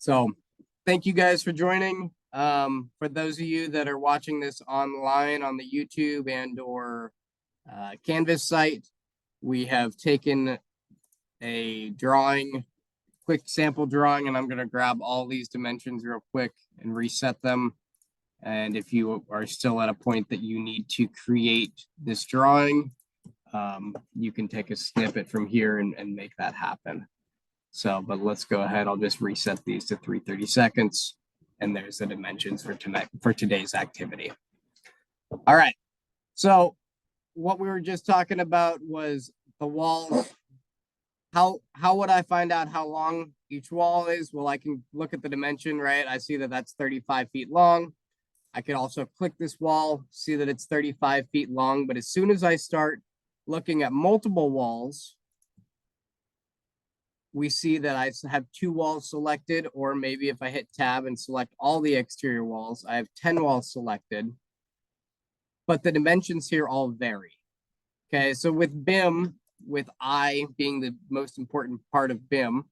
So thank you guys for joining. For those of you that are watching this online on the YouTube and or Canvas site, we have taken a drawing, quick sample drawing, and I'm going to grab all these dimensions real quick and reset them. And if you are still at a point that you need to create this drawing, you can take a snippet from here and make that happen. So, but let's go ahead. I'll just reset these to 330 seconds. And there's the dimensions for today's activity. All right. So what we were just talking about was the walls. How would I find out how long each wall is? Well, I can look at the dimension, right? I see that that's 35 feet long. I could also click this wall, see that it's 35 feet long. But as soon as I start looking at multiple walls, we see that I have 2 walls selected, or maybe if I hit tab and select all the exterior walls, I have 10 walls selected, but the dimensions here all vary. Okay, so with BIM, with I being the most important part of BIM,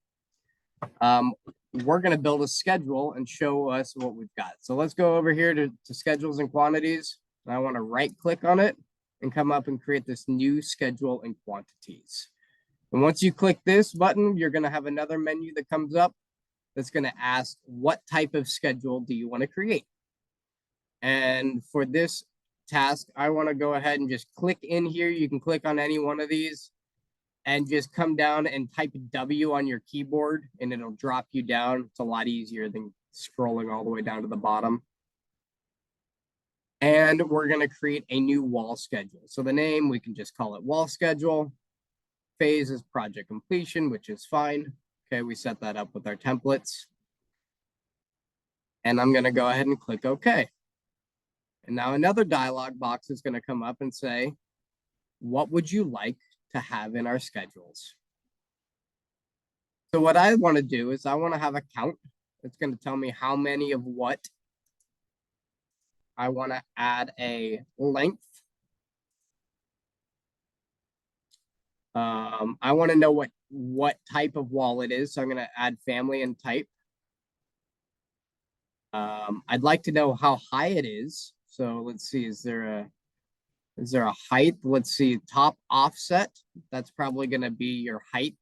we're going to build a schedule and show us what we've got. So let's go over here to schedules and quantities. And I want to right click on it and come up and create this new schedule and quantities. And once you click this button, you're going to have another menu that comes up that's going to ask, what type of schedule do you want to create? And for this task, I want to go ahead and just click in here. You can click on any one of these and just come down and type W on your keyboard, and it'll drop you down. It's a lot easier than scrolling all the way down to the bottom. And we're going to create a new wall schedule. So the name, we can just call it wall schedule. Phase is project completion, which is fine. Okay, we set that up with our templates. And I'm going to go ahead and click OK. And now another dialog box is going to come up and say, what would you like to have in our schedules? So what I want to do is I want to have a count. It's going to tell me how many of what. I want to add a length. I want to know what type of wall it is. So I'm going to add family and type. I'd like to know how high it is. So let's see, is there a height? Let's see, top offset. That's probably going to be your height.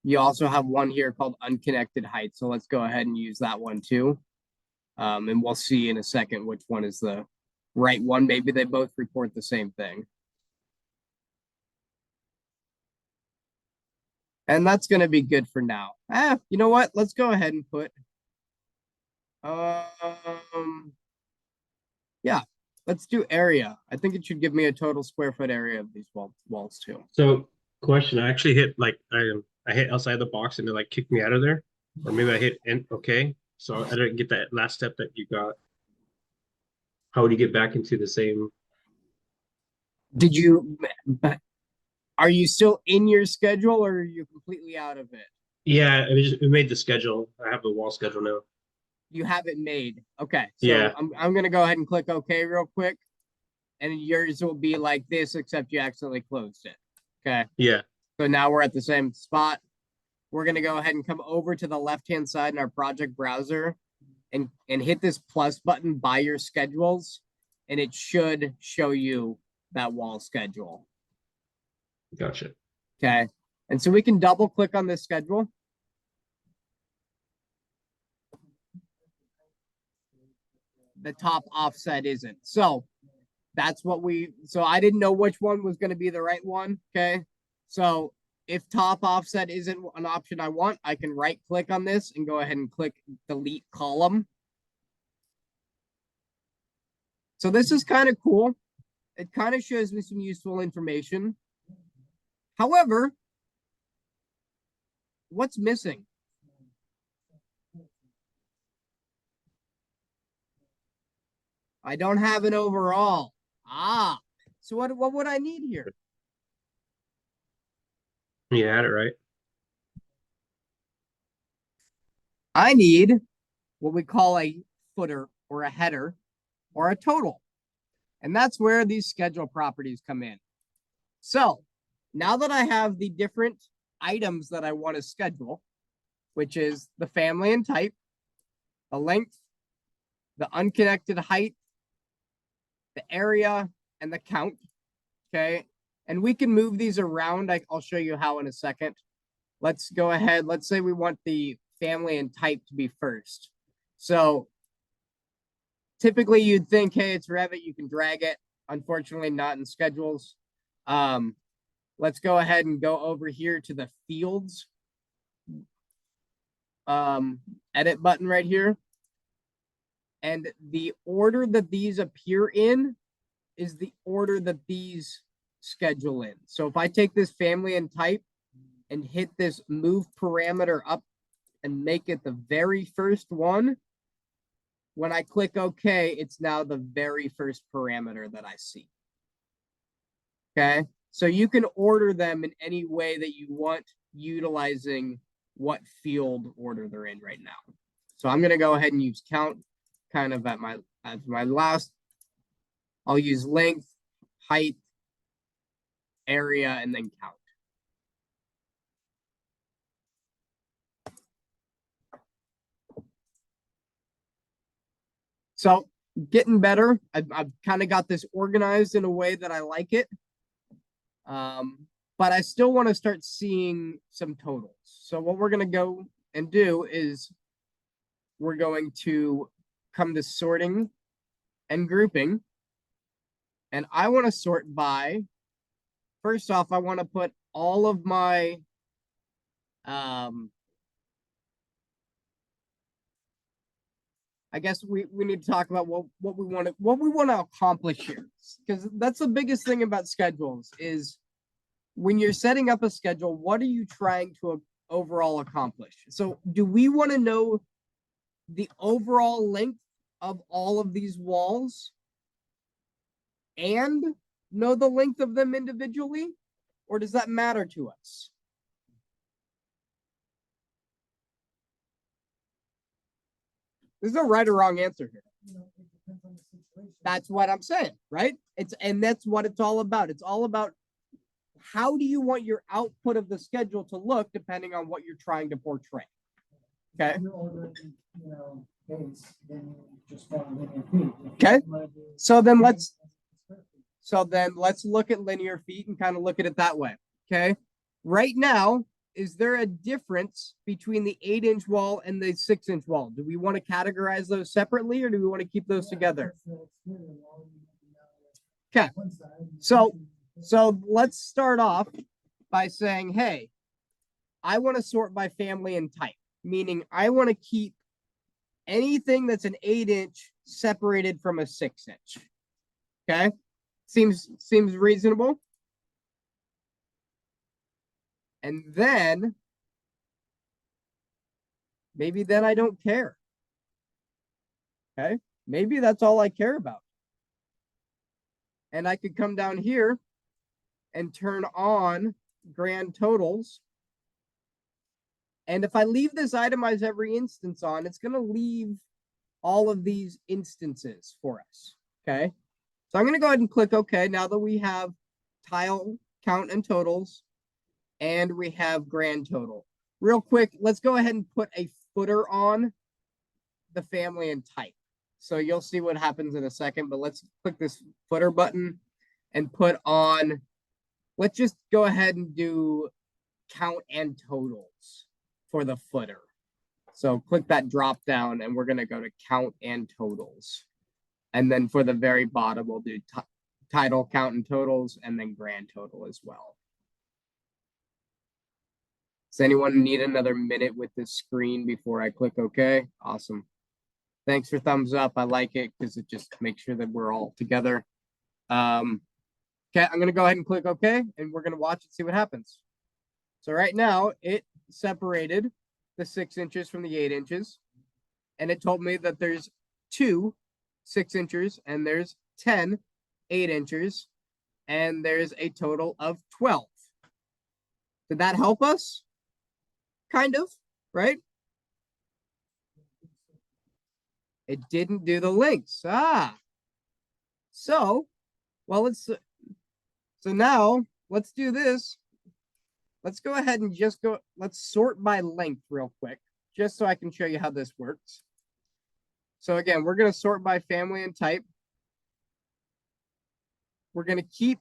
You also have one here called unconnected height. So let's go ahead and use that one too. And we'll see in a second which one is the right one. Maybe they both report the same thing. And that's going to be good for now. You know what? Let's go ahead and put, yeah, let's do area. I think it should give me a total square foot area of these walls too. So question, I actually hit I hit outside the box and it like kicked me out of there. Or maybe I hit okay. So I didn't get that last step that you got. How would you get back into the same? Are you still in your schedule or are you completely out of it? Yeah, it made the schedule. I have the wall schedule now. You have it made. Okay. So yeah. I'm going to go ahead and click OK real quick. And yours will be like this, except you accidentally closed it. Okay. Yeah. So now we're at the same spot. We're going to go ahead and come over to the left-hand side in our project browser and hit this plus button by your schedules. And it should show you that wall schedule. Gotcha. Okay. And so we can double click on this schedule. The top offset isn't. So that's what so I didn't know which one was going to be the right one. Okay. So if top offset isn't an option I want, I can right click on this and go ahead and click delete column. So this is kind of cool. It kind of shows me some useful information. However, what's missing? I don't have an overall. So what would I need here? You had it right. I need what we call a footer or a header or a total. And that's where these schedule properties come in. So now that I have the different items that I want to schedule, which is the family and type, the length, the unconnected height, the area, and the count. Okay. And we can move these around. I'll show you how in a second. Let's go ahead. Let's say we want the family and type to be first. So typically you'd think, hey, it's Revit, you can drag it. Unfortunately, not in schedules. Let's go ahead and go over here to the fields edit button right here. And the order that these appear in is the order that these schedule in. So if I take this family and type and hit this move parameter up and make it the very first one, when I click OK, it's now the very first parameter that I see. Okay, so you can order them in any way that you want, utilizing what field order they're in right now. So I'm going to go ahead and use count kind of as my last. I'll use length, height, area, and then count. So getting better. I've kind of got this organized in a way that I like it. But I still want to start seeing some totals. So what we're going to go and do is we're going to come to sorting and grouping. And I want to sort by, first off, I want to put all of my I guess we need to talk about what we want to accomplish here, because that's the biggest thing about schedules is when you're setting up a schedule, what are you trying to overall accomplish? So do we want to know the overall length of all of these walls and know the length of them individually, or does that matter to us? There's no right or wrong answer here. That's what I'm saying, right? And that's what it's all about. It's all about how do you want your output of the schedule to look depending on what you're trying to portray. Okay. If you're ordering, base, then you just follow linear feet. Okay. So then let's look at linear feet and kind of look at it that way. Okay. Right now, is there a difference between the 8-inch wall and the 6-inch wall? Do we want to categorize those separately, or do we want to keep those together? Okay. So let's start off by saying, hey, I want to sort by family and type, meaning I want to keep anything that's an 8-inch separated from a 6-inch. Okay. Seems reasonable. And then maybe then I don't care. Okay. Maybe that's all I care about. And I could come down here and turn on grand totals. And if I leave this itemize every instance on, it's going to leave all of these instances for us. Okay. So I'm going to go ahead and click OK now that we have tile count and totals and we have grand total. Real quick, let's go ahead and put a footer on the family and type. So you'll see what happens in a second, but let's click this footer button and put on, let's just go ahead and do count and totals for the footer. So click that drop down and we're going to go to count and totals. And then for the very bottom, we'll do title, count and totals, and then grand total as well. Does anyone need another minute with this screen before I click OK? Awesome. Thanks for thumbs up. I like it because it just makes sure that we're all together. Okay, I'm going to go ahead and click OK, and we're going to watch and see what happens. So right now, it separated the 6 inches from the 8 inches, and it told me that there's 2 6 inches, and there's 10 8 inches, and there's a total of 12. Did that help us? Kind of, right? It didn't do the links. So, well, so now let's do this. let's go ahead and let's sort by length real quick, just so I can show you how this works. So again, we're going to sort by family and type. We're going to keep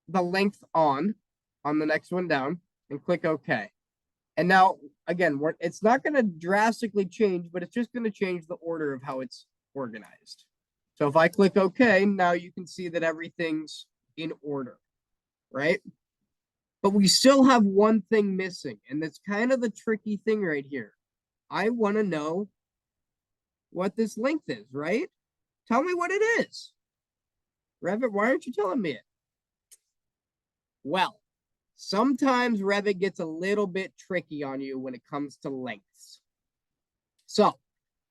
the length on the next one down and click OK. And now, again, it's not going to drastically change, but it's just going to change the order of how it's organized. So if I click OK, now you can see that everything's in order, right? But we still have one thing missing, and that's kind of the tricky thing right here. I want to know what this length is, right? Tell me what it is. Revit, why aren't you telling me it? Well, sometimes Revit gets a little bit tricky on you when it comes to lengths. So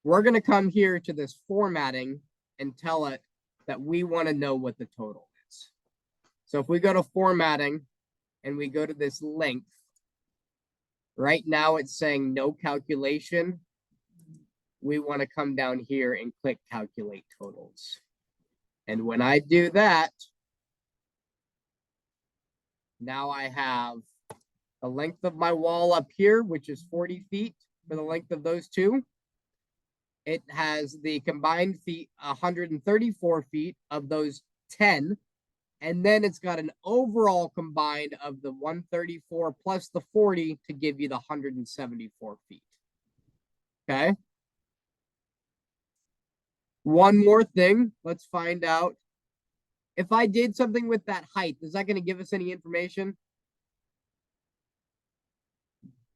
we're going to come here to this formatting and tell it that we want to know what the total is. So if we go to formatting and we go to this length, right now it's saying no calculation. We want to come down here and click calculate totals. And when I do that, now I have the length of my wall up here, which is 40 feet for the length of those two. It has the combined feet, 134 feet of those 10. And then it's got an overall combined of the 134 plus the 40 to give you the 174 feet. Okay. One more thing. Let's find out. If I did something with that height, is that going to give us any information?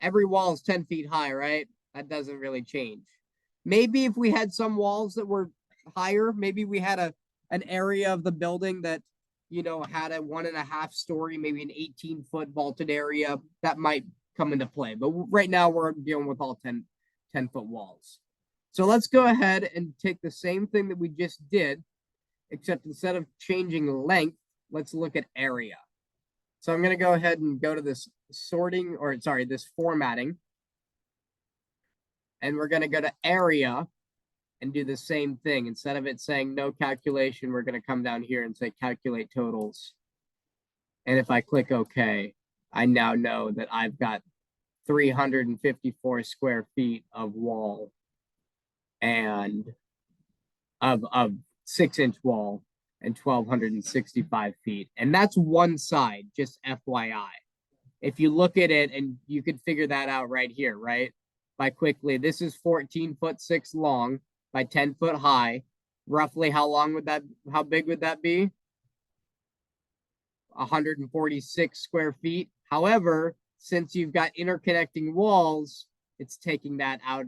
Every wall is 10 feet high, right? That doesn't really change. Maybe if we had some walls that were higher, maybe we had an area of the building that, you know, had a 1.5 story, maybe an 18-foot vaulted area, that might come into play. But right now we're dealing with all 10-foot walls. So let's go ahead and take the same thing that we just did, except instead of changing length, let's look at area. So I'm going to go ahead and go to this this formatting. And we're going to go to area and do the same thing. Instead of it saying no calculation, we're going to come down here and say calculate totals. And if I click OK, I now know that I've got 354 square feet of wall and of 6-inch wall and 1,265 feet. And that's one side, just FYI. If you look at it, and you could figure that out right here, right? By quickly, this is 14'6" long by 10 foot high. Roughly how big would that be? 146 square feet. However, since you've got interconnecting walls, it's taking that out.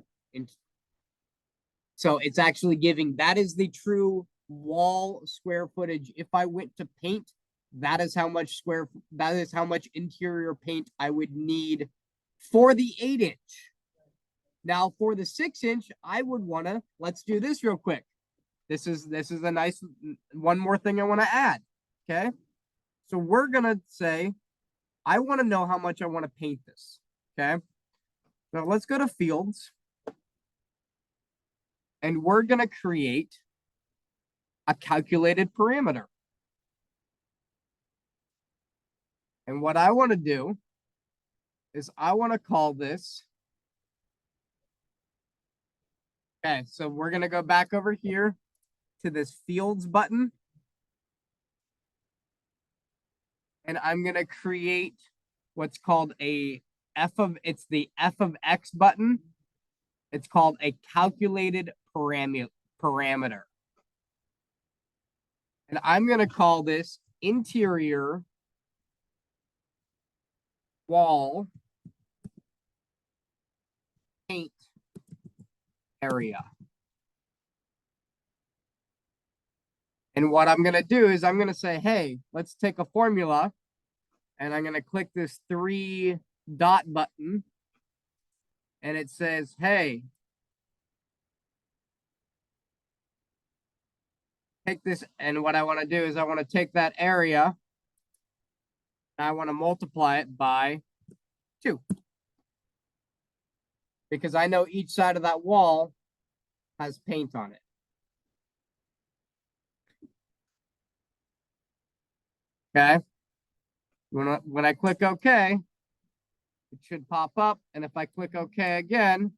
So it's actually giving, that is the true wall square footage. If I went to paint, that is how much interior paint I would need for the 8-inch. Now for the 6-inch, I would want to, let's do this real quick. This is a nice, one more thing I want to add. Okay. So we're going to say, I want to know how much I want to paint this. Okay. So let's go to fields. And we're going to create a calculated parameter. And what I want to do is I want to call this. Okay, so we're going to go back over here to this fields button. And I'm going to create what's called the F of X button. It's called a calculated parameter. And I'm going to call this interior wall paint area. And what I'm going to do is I'm going to say, hey, let's take a formula. And I'm going to click this 3-dot button. And it says, hey, take this. And what I want to do is I want to take that area. And I want to multiply it by 2. Because I know each side of that wall has paint on it. Okay. When I click OK, it should pop up. And if I click OK again,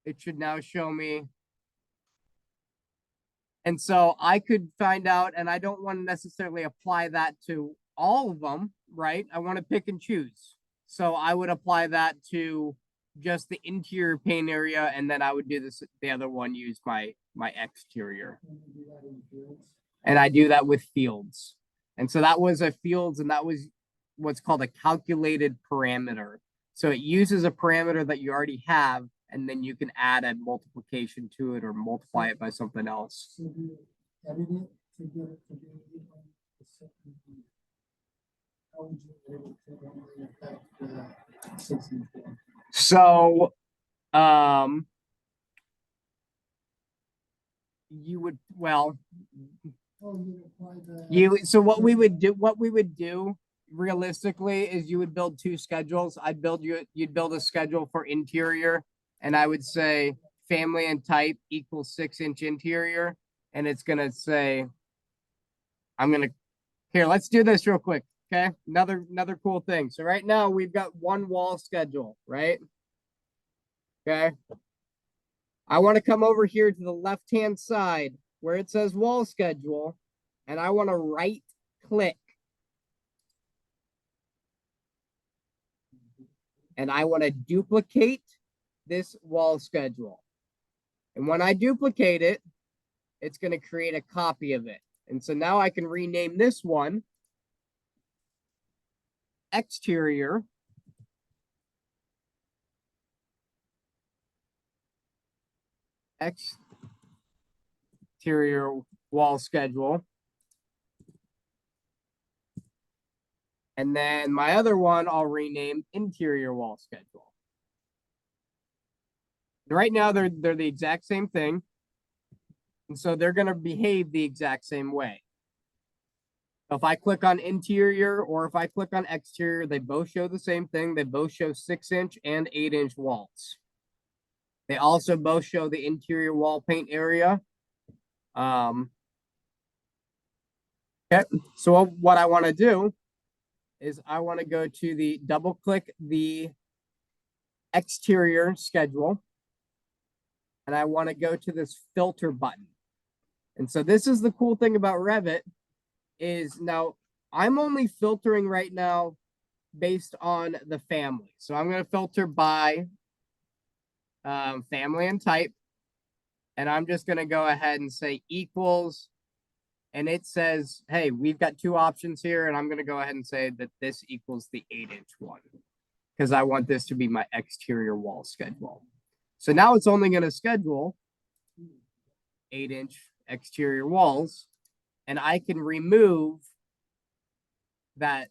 it should now show me. And so I could find out, and I don't want to necessarily apply that to all of them, right? I want to pick and choose. So I would apply that to just the interior paint area, and then I would do this, the other one, use my exterior. And I do that with fields. And so that was a fields, and that was what's called a calculated parameter. So it uses a parameter that you already have, and then you can add a multiplication to it or multiply it by something else. So do you edit it to get it to be equal to second? How would you edit it to only affect 64? So, you would, well, Oh, you apply the. so what we would do realistically is you would build two schedules. You'd build a schedule for interior, and I would say family and type equals 6-inch interior. And it's gonna say, here, let's do this real quick. Okay. Another cool thing. So right now we've got one wall schedule, right? Okay. I want to come over here to the left-hand side where it says wall schedule, and I want to right click. And I want to duplicate this wall schedule. And when I duplicate it, it's going to create a copy of it. And so now I can rename this one exterior. Exterior wall schedule. And then my other one, I'll rename interior wall schedule. Right now, they're the exact same thing. And so they're going to behave the exact same way. If I click on interior or if I click on exterior, they both show the same thing. They both show 6-inch and 8-inch walls. They also both show the interior wall paint area. Okay, so what I want to do is I want to go to the double click the exterior schedule. And I want to go to this filter button. And so this is the cool thing about Revit is now I'm only filtering right now based on the family. So I'm going to filter by family and type. And I'm just going to go ahead and say equals. And it says, hey, we've got two options here. And I'm going to go ahead and say that this equals the 8-inch one because I want this to be my exterior wall schedule. So now it's only going to schedule 8-inch exterior walls, and I can remove that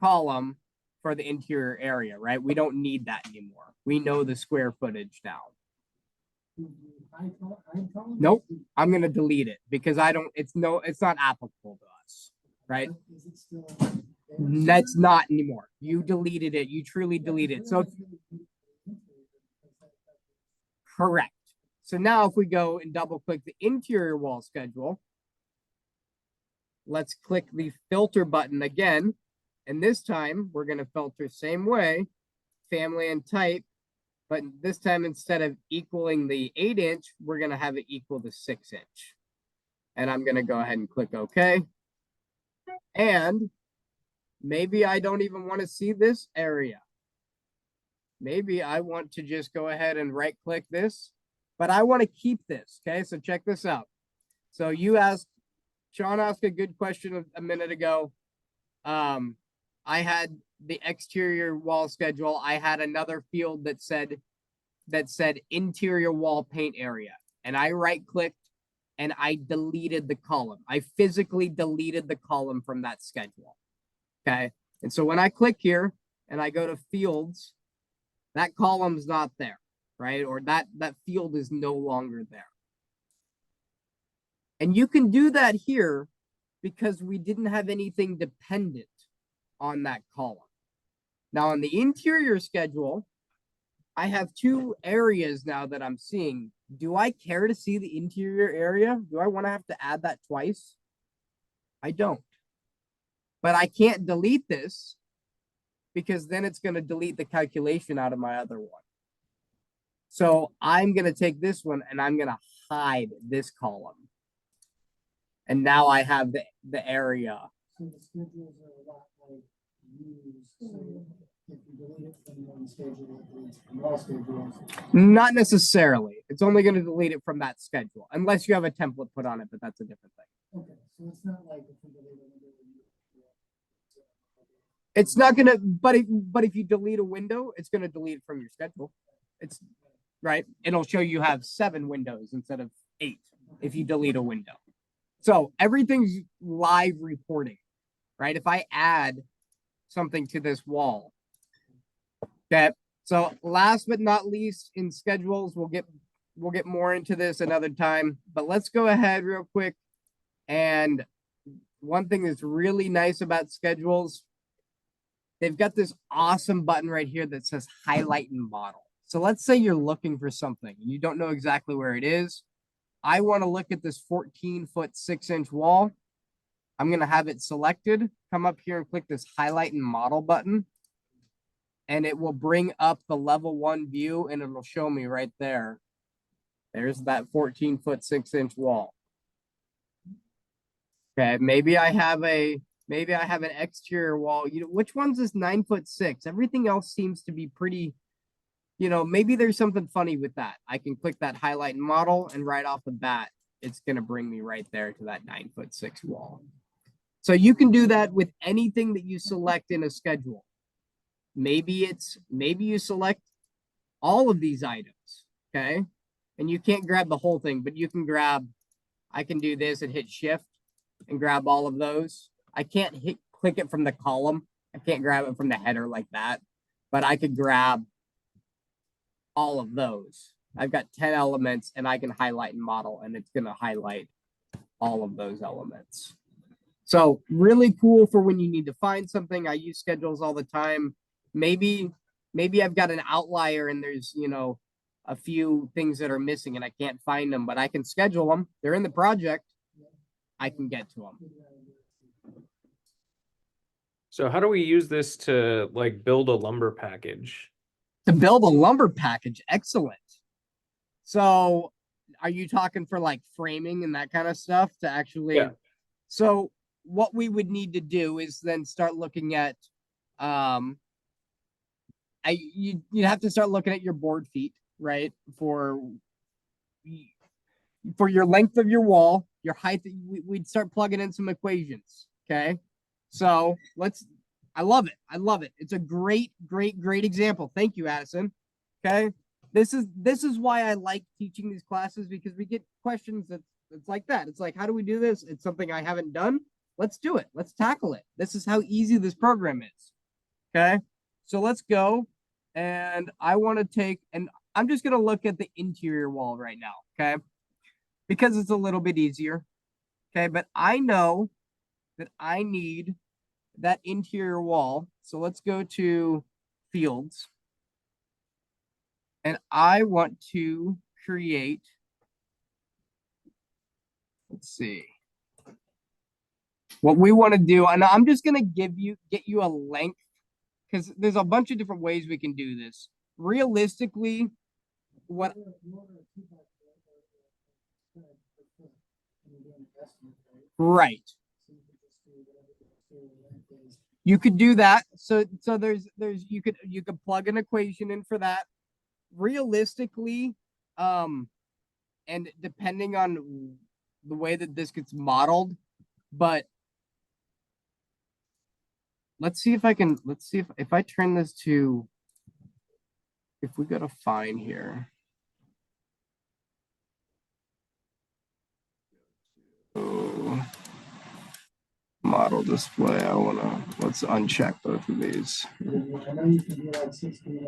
column for the interior area, right? We don't need that anymore. We know the square footage now. Nope, I'm going to delete it because it's not applicable to us, right? That's not anymore. You deleted it. You truly deleted it. So correct. So now if we go and double click the interior wall schedule, let's click the filter button again. And this time we're going to filter same way, family and type. But this time, instead of equaling the 8-inch, we're going to have it equal the 6-inch. And I'm going to go ahead and click OK. And maybe I don't even want to see this area. Maybe I want to just go ahead and right click this, but I want to keep this. Okay, so check this out. So Sean asked a good question a minute ago. I had the exterior wall schedule. I had another field that said interior wall paint area. And I right clicked and I deleted the column. I physically deleted the column from that schedule. Okay. And so when I click here and I go to fields, that column's not there, right? Or that field is no longer there. And you can do that here because we didn't have anything dependent on that column. Now on the interior schedule, I have two areas now that I'm seeing. Do I care to see the interior area? Do I want to have to add that twice? I don't. But I can't delete this because then it's going to delete the calculation out of my other one. So I'm going to take this one and I'm going to hide this column. And now I have the area. So the schedules are a lot like used, so if you delete it from one schedule, it deletes from all schedules. Not necessarily. It's only going to delete it from that schedule, unless you have a template put on it, but that's a different thing. Okay, so it's not like if you delete it. It's not going to, but if you delete a window, it's going to delete it from your schedule. It's right. It'll show you have 7 windows instead of 8 if you delete a window. So everything's live reporting, right? If I add something to this wall, okay. So last but not least, in schedules, we'll get more into this another time. But let's go ahead real quick. And one thing that's really nice about schedules, they've got this awesome button right here that says highlight and model. So let's say you're looking for something and you don't know exactly where it is. I want to look at this 14-foot 6-inch wall. I'm going to have it selected. Come up here and click this highlight and model button. And it will bring up the level 1 view and it'll show me right there. There's that 14-foot 6-inch wall. Okay, maybe I have an exterior wall. You know, which one's this 9'6"? Everything else seems to be pretty, maybe there's something funny with that. I can click that highlight and model, and right off the bat, it's gonna bring me right there to that 9'6" wall. So you can do that with anything that you select in a schedule. Maybe you select all of these items, okay? And you can't grab the whole thing, but you can grab, I can do this and hit shift and grab all of those. I can't click it from the column. I can't grab it from the header like that, but I could grab all of those. I've got 10 elements and I can highlight and model, and it's going to highlight all of those elements. So really cool for when you need to find something. I use schedules all the time. Maybe I've got an outlier and there's, a few things that are missing and I can't find them, but I can schedule them. They're in the project. I can get to them. So how do we use this to like build a lumber package? To build a lumber package, excellent. So are you talking for like framing and that kind of stuff to actually? Yeah. So what we would need to do is then start looking at, you'd have to start looking at your board feet, right? For your length of your wall, your height, we'd start plugging in some equations. Okay. So I love it. I love it. It's a great example. Thank you, Addison. Okay. This is why I like teaching these classes, because we get questions it's like that. It's like, how do we do this? It's something I haven't done. Let's do it. Let's tackle it. This is how easy this program is. Okay. So let's go. And I want to take, and I'm just going to look at the interior wall right now. Okay. Because it's a little bit easier. Okay. But I know that I need that interior wall. So let's go to fields. And I want to create, let's see. What we want to do, and I'm just going to get you a length, because there's a bunch of different ways we can do this. Realistically, what right. You could do that. So there's you could plug an equation in for that. Realistically, and depending on the way that this gets modeled, but let's see if I turn this to, if we go to fine here. Oh, model display. Let's uncheck both of these. I know you can do like 60.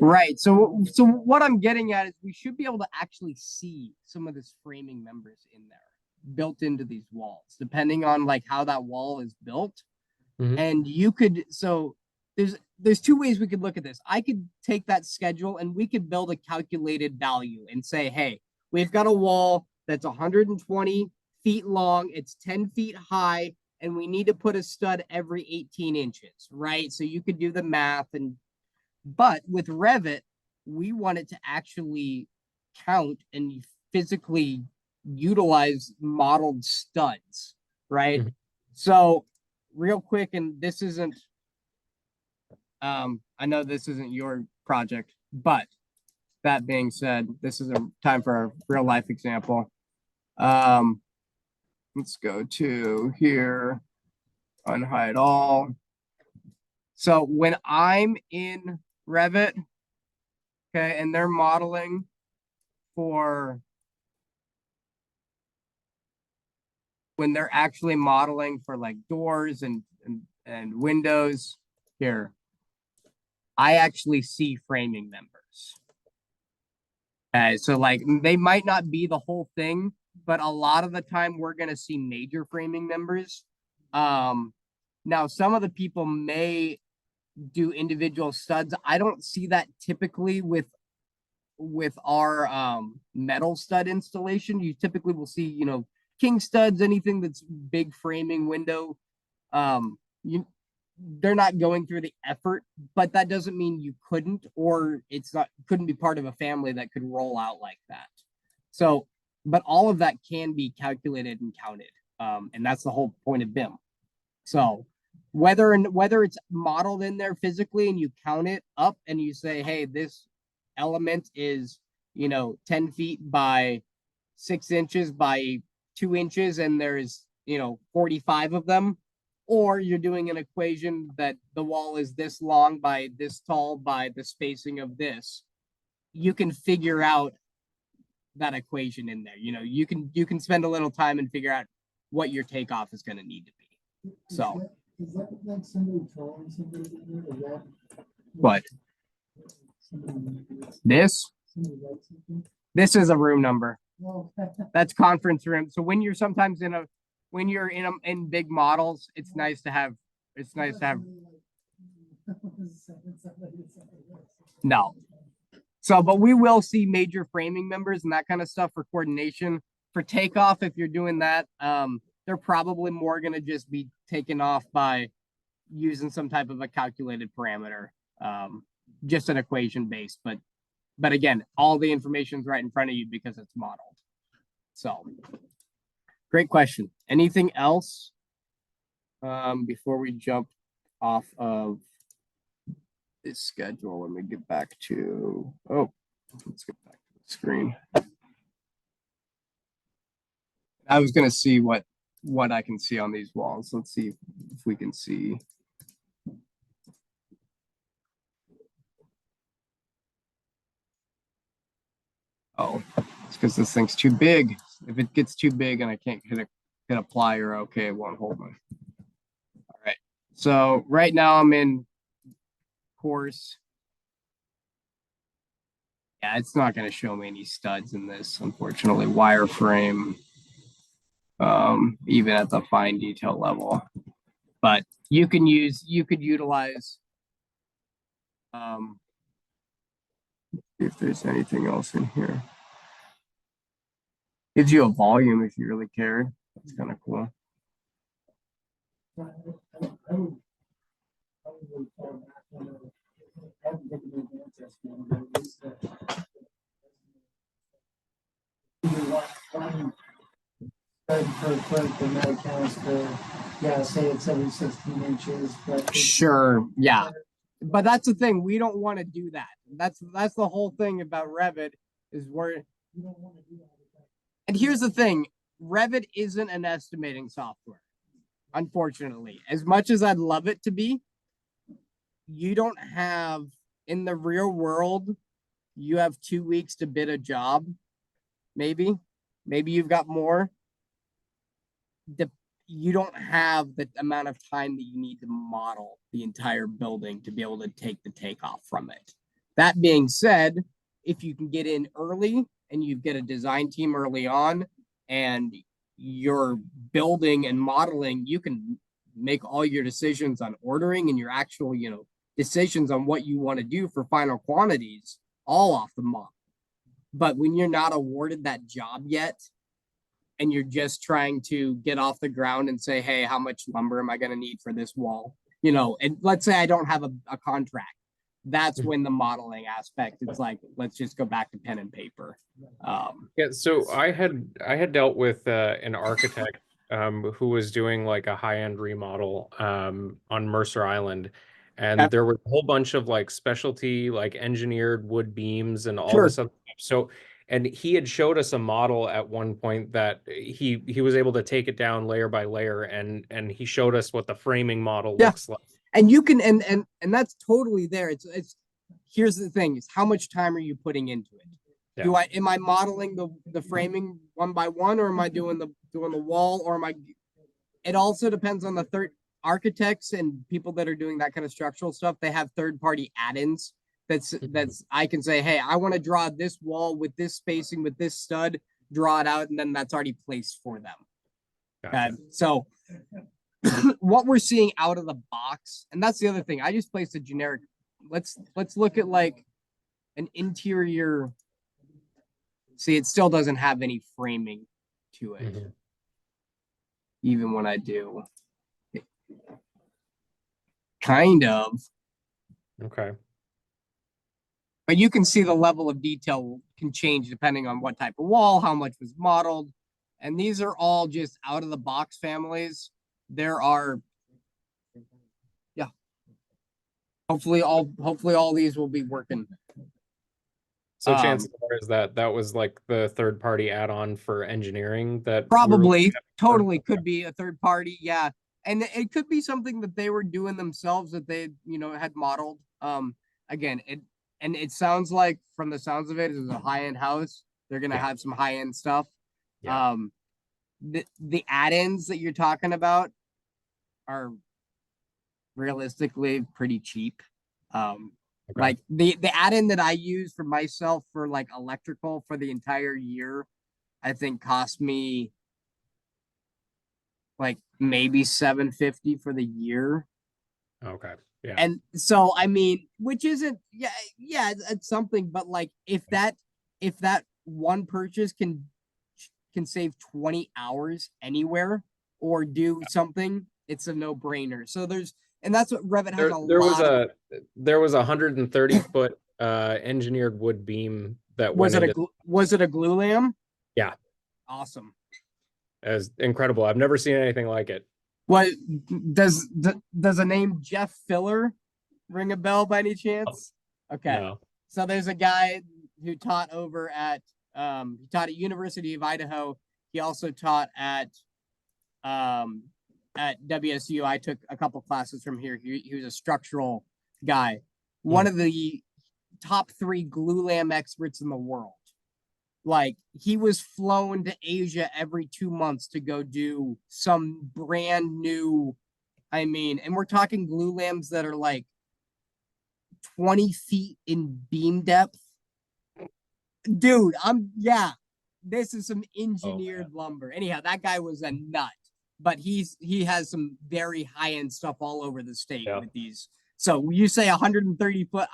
Right. So what I'm getting at is we should be able to actually see some of this framing members in there built into these walls, depending on like how that wall is built. Mhm. And you could, so there's 2 ways we could look at this. I could take that schedule and we could build a calculated value and say, hey, we've got a wall that's 120 feet long, it's 10 feet high, and we need to put a stud every 18 inches, right? So you could do the math, but with Revit, we want it to actually count and physically utilize modeled studs, right? Mhm. So real quick, and this isn't, I know this isn't your project, but that being said, this is a time for a real life example. Let's go to here, unhide all. So when I'm in Revit, okay, and they're modeling for when they're actually modeling for like doors and windows here, I actually see framing members. Okay, so like they might not be the whole thing, but a lot of the time we're gonna see major framing members. Now some of the people may do individual studs. I don't see that typically with our metal stud installation. You typically will see, you know, king studs, anything that's big framing window. You they're not going through the effort, but that doesn't mean you couldn't, or it's not couldn't be part of a family that could roll out like that. So, but all of that can be calculated and counted. And that's the whole point of BIM. So whether it's modeled in there physically and you count it up and you say, hey, this element is, you know, 10 feet by 6 inches by 2 inches, and there's, you know, 45 of them, or you're doing an equation that the wall is this long by this tall by the spacing of this, you can figure out that equation in there. You know, you can spend a little time and figure out what your takeoff is going to need to be. So Is that like somebody drawing somebody in there, or that? What? Somebody this writes something? this is a room number. No. That's conference room. So when you're sometimes when you're in big models, it's nice to have no. So, but we will see major framing members and that kind of stuff for coordination. For takeoff, if you're doing that, they're probably more going to just be taken off by using some type of a calculated parameter, just an equation based. But again, all the information's right in front of you because it's modeled. So, great question. Anything else before we jump off of this schedule? Let me get back to, let's get back to the screen. I was going to see what I can see on these walls. Let's see if we can see. Oh, it's because this thing's too big. If it gets too big and I can't hit a plier, okay, it won't hold me. All right. So right now I'm in course. Yeah, it's not going to show me any studs in this, unfortunately. Wireframe, even at the fine detail level. But you could utilize if there's anything else in here. Gives you a volume if you really cared. That's kind of cool. I would really fall back on it. I haven't taken any advantage one, but at least one spread per foot, and that accounts for, yeah, say it's every 16 inches, but. Sure, yeah. But that's the thing, we don't want to do that. That's the whole thing about Revit is where. You don't want to do that. And here's the thing, Revit isn't an estimating software. Unfortunately, as much as I'd love it to be, you don't have, in the real world, you have 2 weeks to bid a job. Maybe you've got more. You don't have the amount of time that you need to model the entire building to be able to take the takeoff from it. That being said, if you can get in early and you get a design team early on and you're building and modeling, you can make all your decisions on ordering and your actual, you know, decisions on what you want to do for final quantities all off the model. But when you're not awarded that job yet and you're just trying to get off the ground and say, hey, how much lumber am I going to need for this wall? You know, and let's say I don't have a contract. That's when the modeling aspect, it's like, let's just go back to pen and paper. Yeah, so I had dealt with an architect who was doing like a high-end remodel on Mercer Island, and Okay. there were a whole bunch of like specialty like engineered wood beams and all Sure. this other stuff. So, and he had showed us a model at one point that he was able to take it down layer by layer, and he showed us what the framing model Yeah. looks like. And you can, and that's totally there. It's here's the thing: is how much time are you putting into it? Yeah. Am I modeling the framing one by one, or am I doing the wall, or am I? It also depends on the third architects and people that are doing that kind of structural stuff. They have third party add-ins. That's I can say, hey, I want to draw this wall with this spacing with this stud, draw it out, and then that's already placed for them. Gotcha. So what we're seeing out of the box, and that's the other thing. I just placed a generic. Let's look at like an interior. See, it still doesn't have any framing to it. Mhm. Even when I do. Kind of. Okay. But you can see the level of detail can change depending on what type of wall, how much was modeled. And these are all just out of the box families. There are, yeah. Hopefully all these will be working. So chances are is that was like the third party add-on for engineering that Probably totally could be a third party. Yeah. And it could be something that they were doing themselves that they, had modeled. Again, it sounds like from the sounds of it is a high-end house. They're going to have some high-end stuff. Yeah. The add-ins that you're talking about are realistically pretty cheap. Okay. Like the add-in that I use for myself for like electrical for the entire year, I think cost me like maybe $750 for the year. Okay. Yeah. And so I mean, which isn't it's something, but like if that one purchase can save 20 hours anywhere or do something, it's a no-brainer. So and that's what Revit has there was a 130-foot engineered wood beam that was it a glue lamb? Yeah. Awesome. As incredible. I've never seen anything like it. What does a name Jeff Filler ring a bell by any chance? Okay. No. So there's a guy who taught over at he taught at University of Idaho. He also taught at WSU. I took a couple classes from here. He was a structural guy. One of the top 3 glue lamb experts in the world. Like he was flown to Asia every 2 months to go do some brand new, and we're talking glue lambs that are like 20 feet in beam depth. Dude, this is some engineered lumber. Anyhow, that guy was a nut, but he has some very high-end stuff all over the state with these. So you say 130 foot,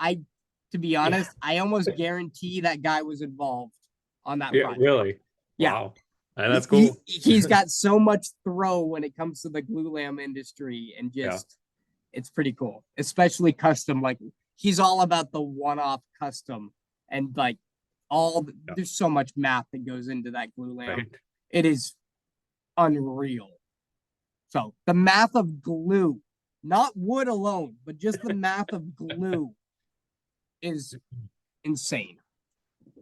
to be honest, I almost guarantee that guy was involved on that project. Really? Yeah. Wow. And that's cool. He's got so much throw when it comes to the glue lamb industry, and it's pretty cool, especially custom. Like he's all about the one-off custom, and like there's so much math that goes into that glue lamb. Right. It is unreal. So the math of glue, not wood alone, but just the math of glue is insane.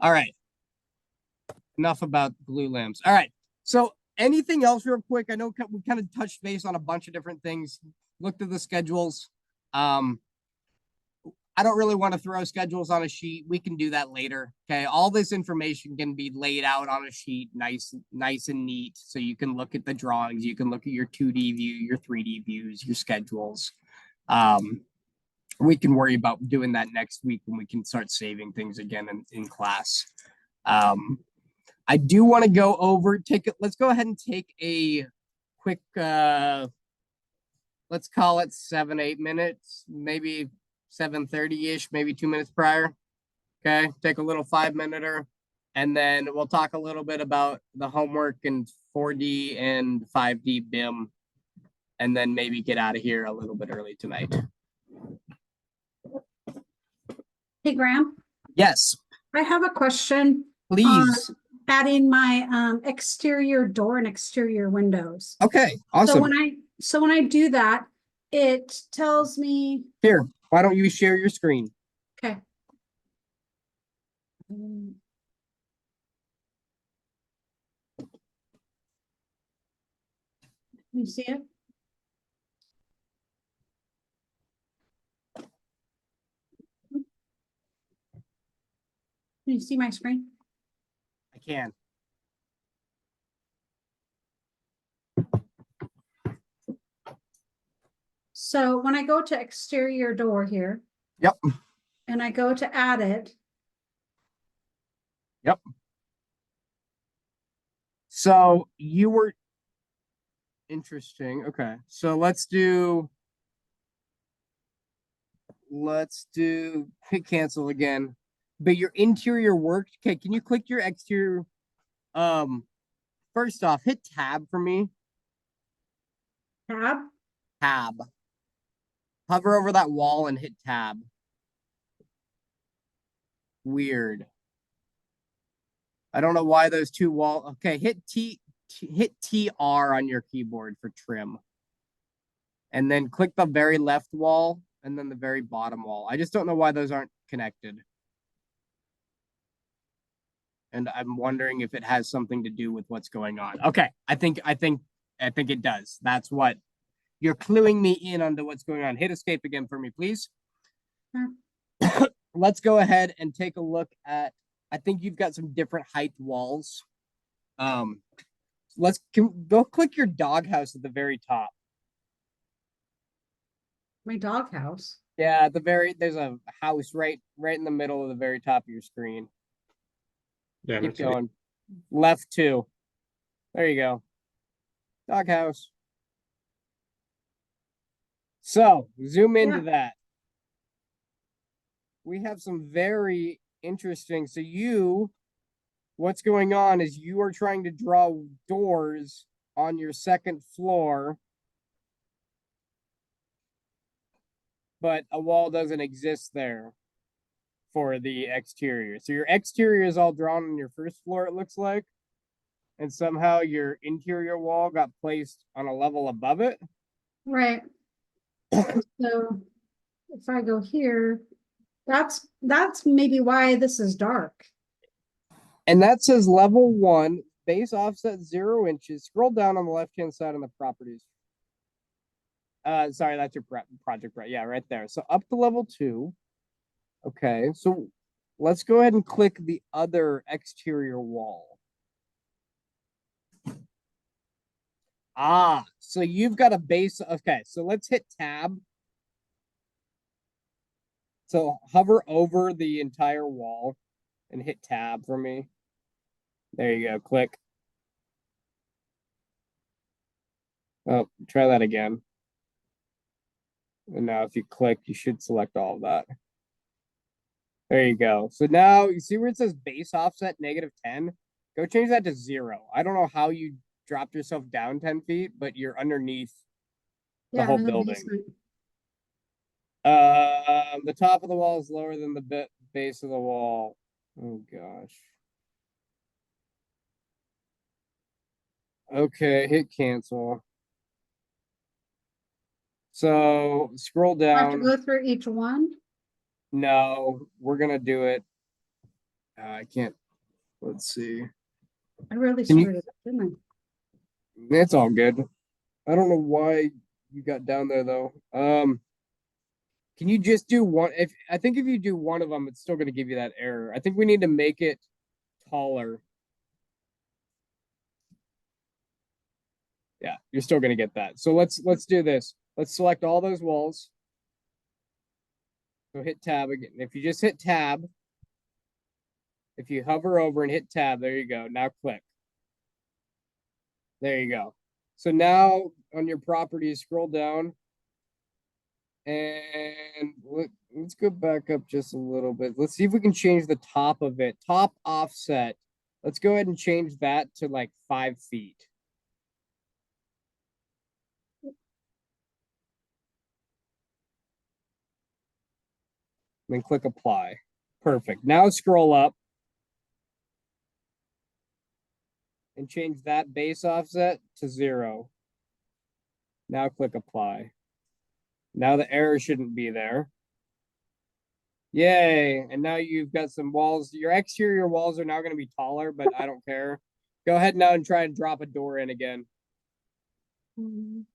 All right. Enough about glue lambs. All right. So anything else real quick? I know we kind of touched base on a bunch of different things, looked at the schedules. I don't really want to throw schedules on a sheet. We can do that later. Okay. All this information can be laid out on a sheet, nice and neat. So you can look at the drawings. You can look at your 2D view, your 3D views, your schedules. We can worry about doing that next week when we can start saving things again in class. I do want to go over, let's go ahead and take a quick, let's call it 7-8 minutes, maybe 7:30-ish, maybe 2 minutes prior. Okay, take a little 5-minute And then we'll talk a little bit about the homework in 4D and 5D BIM, and then maybe get out of here a little bit early tonight. Hey, Graham, Yes, I have a question. please. Adding my exterior door and exterior windows. Okay, So awesome. when I do that, it tells me, Here, why don't you share your screen? okay. You see it? Can you see my screen? I can. So when I go to exterior door here. Yep. And I go to add it, Yep. So you were interesting. Okay. So let's do hit cancel again. But your interior worked. Okay, can you click your exterior? First off, hit tab for me. tab. Tab. Hover over that wall and hit tab. Weird. I don't know why those two wall. Okay, hit TR on your keyboard for trim. And then click the very left wall and then the very bottom wall. I just don't know why those aren't connected. And I'm wondering if it has something to do with what's going on. Okay, I think it does. That's what you're cluing me in onto what's going on. Hit escape again for me, please. Let's go ahead and take a look at, I think you've got some different height walls. Go click your doghouse at the very top. My doghouse. Yeah, there's a house right in the middle of the very top of your screen. Yeah, Keep that's it. going. Left 2. There you go. Doghouse. So zoom into that. We have some very interesting. So what's going on is you are trying to draw doors on your second floor, but a wall doesn't exist there for the exterior. So your exterior is all drawn on your first floor, it looks like. And somehow your interior wall got placed on a level above it. Right. So if I go here, that's maybe why this is dark. And that says level 1, base offset 0 inches. Scroll down on the left-hand side on the properties. Sorry, that's your project, right? Yeah, right there. So up to level 2. Okay, so let's go ahead and click the other exterior wall. Ah, so you've got a base. Okay, so let's hit tab. So hover over the entire wall and hit tab for me. There you go, click. Oh, try that again. And now if you click, you should select all of that. There you go. So now you see where it says base offset -10? Go change that to 0. I don't know how you dropped yourself down 10 feet, but you're underneath the whole in building. basement. The top of the wall is lower than the base of the wall. Oh gosh. Okay, hit cancel. So scroll I have to down. go through each one. No, we're gonna do it. I can't. Let's see. I really Can you- screwed it up, didn't It's all good. I don't know why you got down there though. Can you just do one? I think if you do one of them, it's still gonna give you that error. I think we need to make it taller. Yeah, you're still gonna get that. So let's do this. Let's select all those walls. So hit tab again. If you just hit tab, if you hover over and hit tab, there you go. Now click. There you go. So now on your properties, scroll down. And let's go back up just a little bit. Let's see if we can change the top of it. Top offset Let's go ahead and change that to like 5 feet. Then click apply. Perfect. Now scroll up and change that base offset to 0. Now click apply. Now the error shouldn't be there. Yay. And now you've got some walls. Your exterior walls are now going to be taller, but I don't care. Go ahead now and try and drop a door in again. Mm,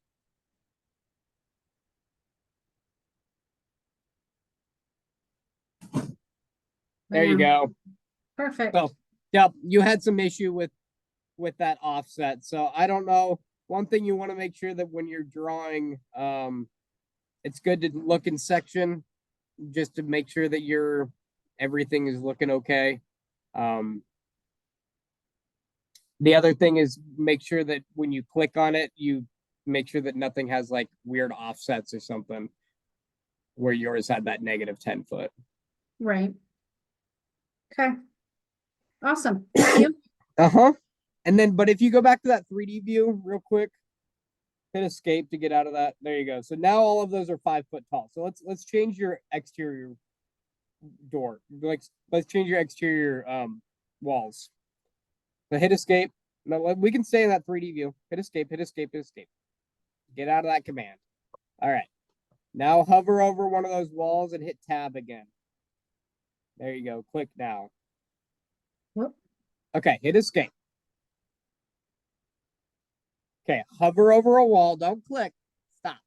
There you bam. go. Perfect. So, yep, you had some issue with that offset. So I don't know. One thing you want to make sure that when you're drawing, it's good to look in section just to make sure that everything is looking okay. The other thing is make sure that when you click on it, you make sure that nothing has like weird offsets or something where yours had that negative 10 foot. Right. Okay. Awesome. Thank you. Uh-huh. And then, but if you go back to that 3D view real quick, hit escape to get out of that. There you go. So now all of those are 5 foot tall. So let's change your exterior door. Like let's change your exterior walls. So hit escape. No, we can stay in that 3D view. Hit escape, hit escape, hit escape. Get out of that command. All right. Now hover over one of those walls and hit tab again. There you go. Click now. Whoop. Okay, hit escape. Okay, hover over a wall. Don't click. Stop.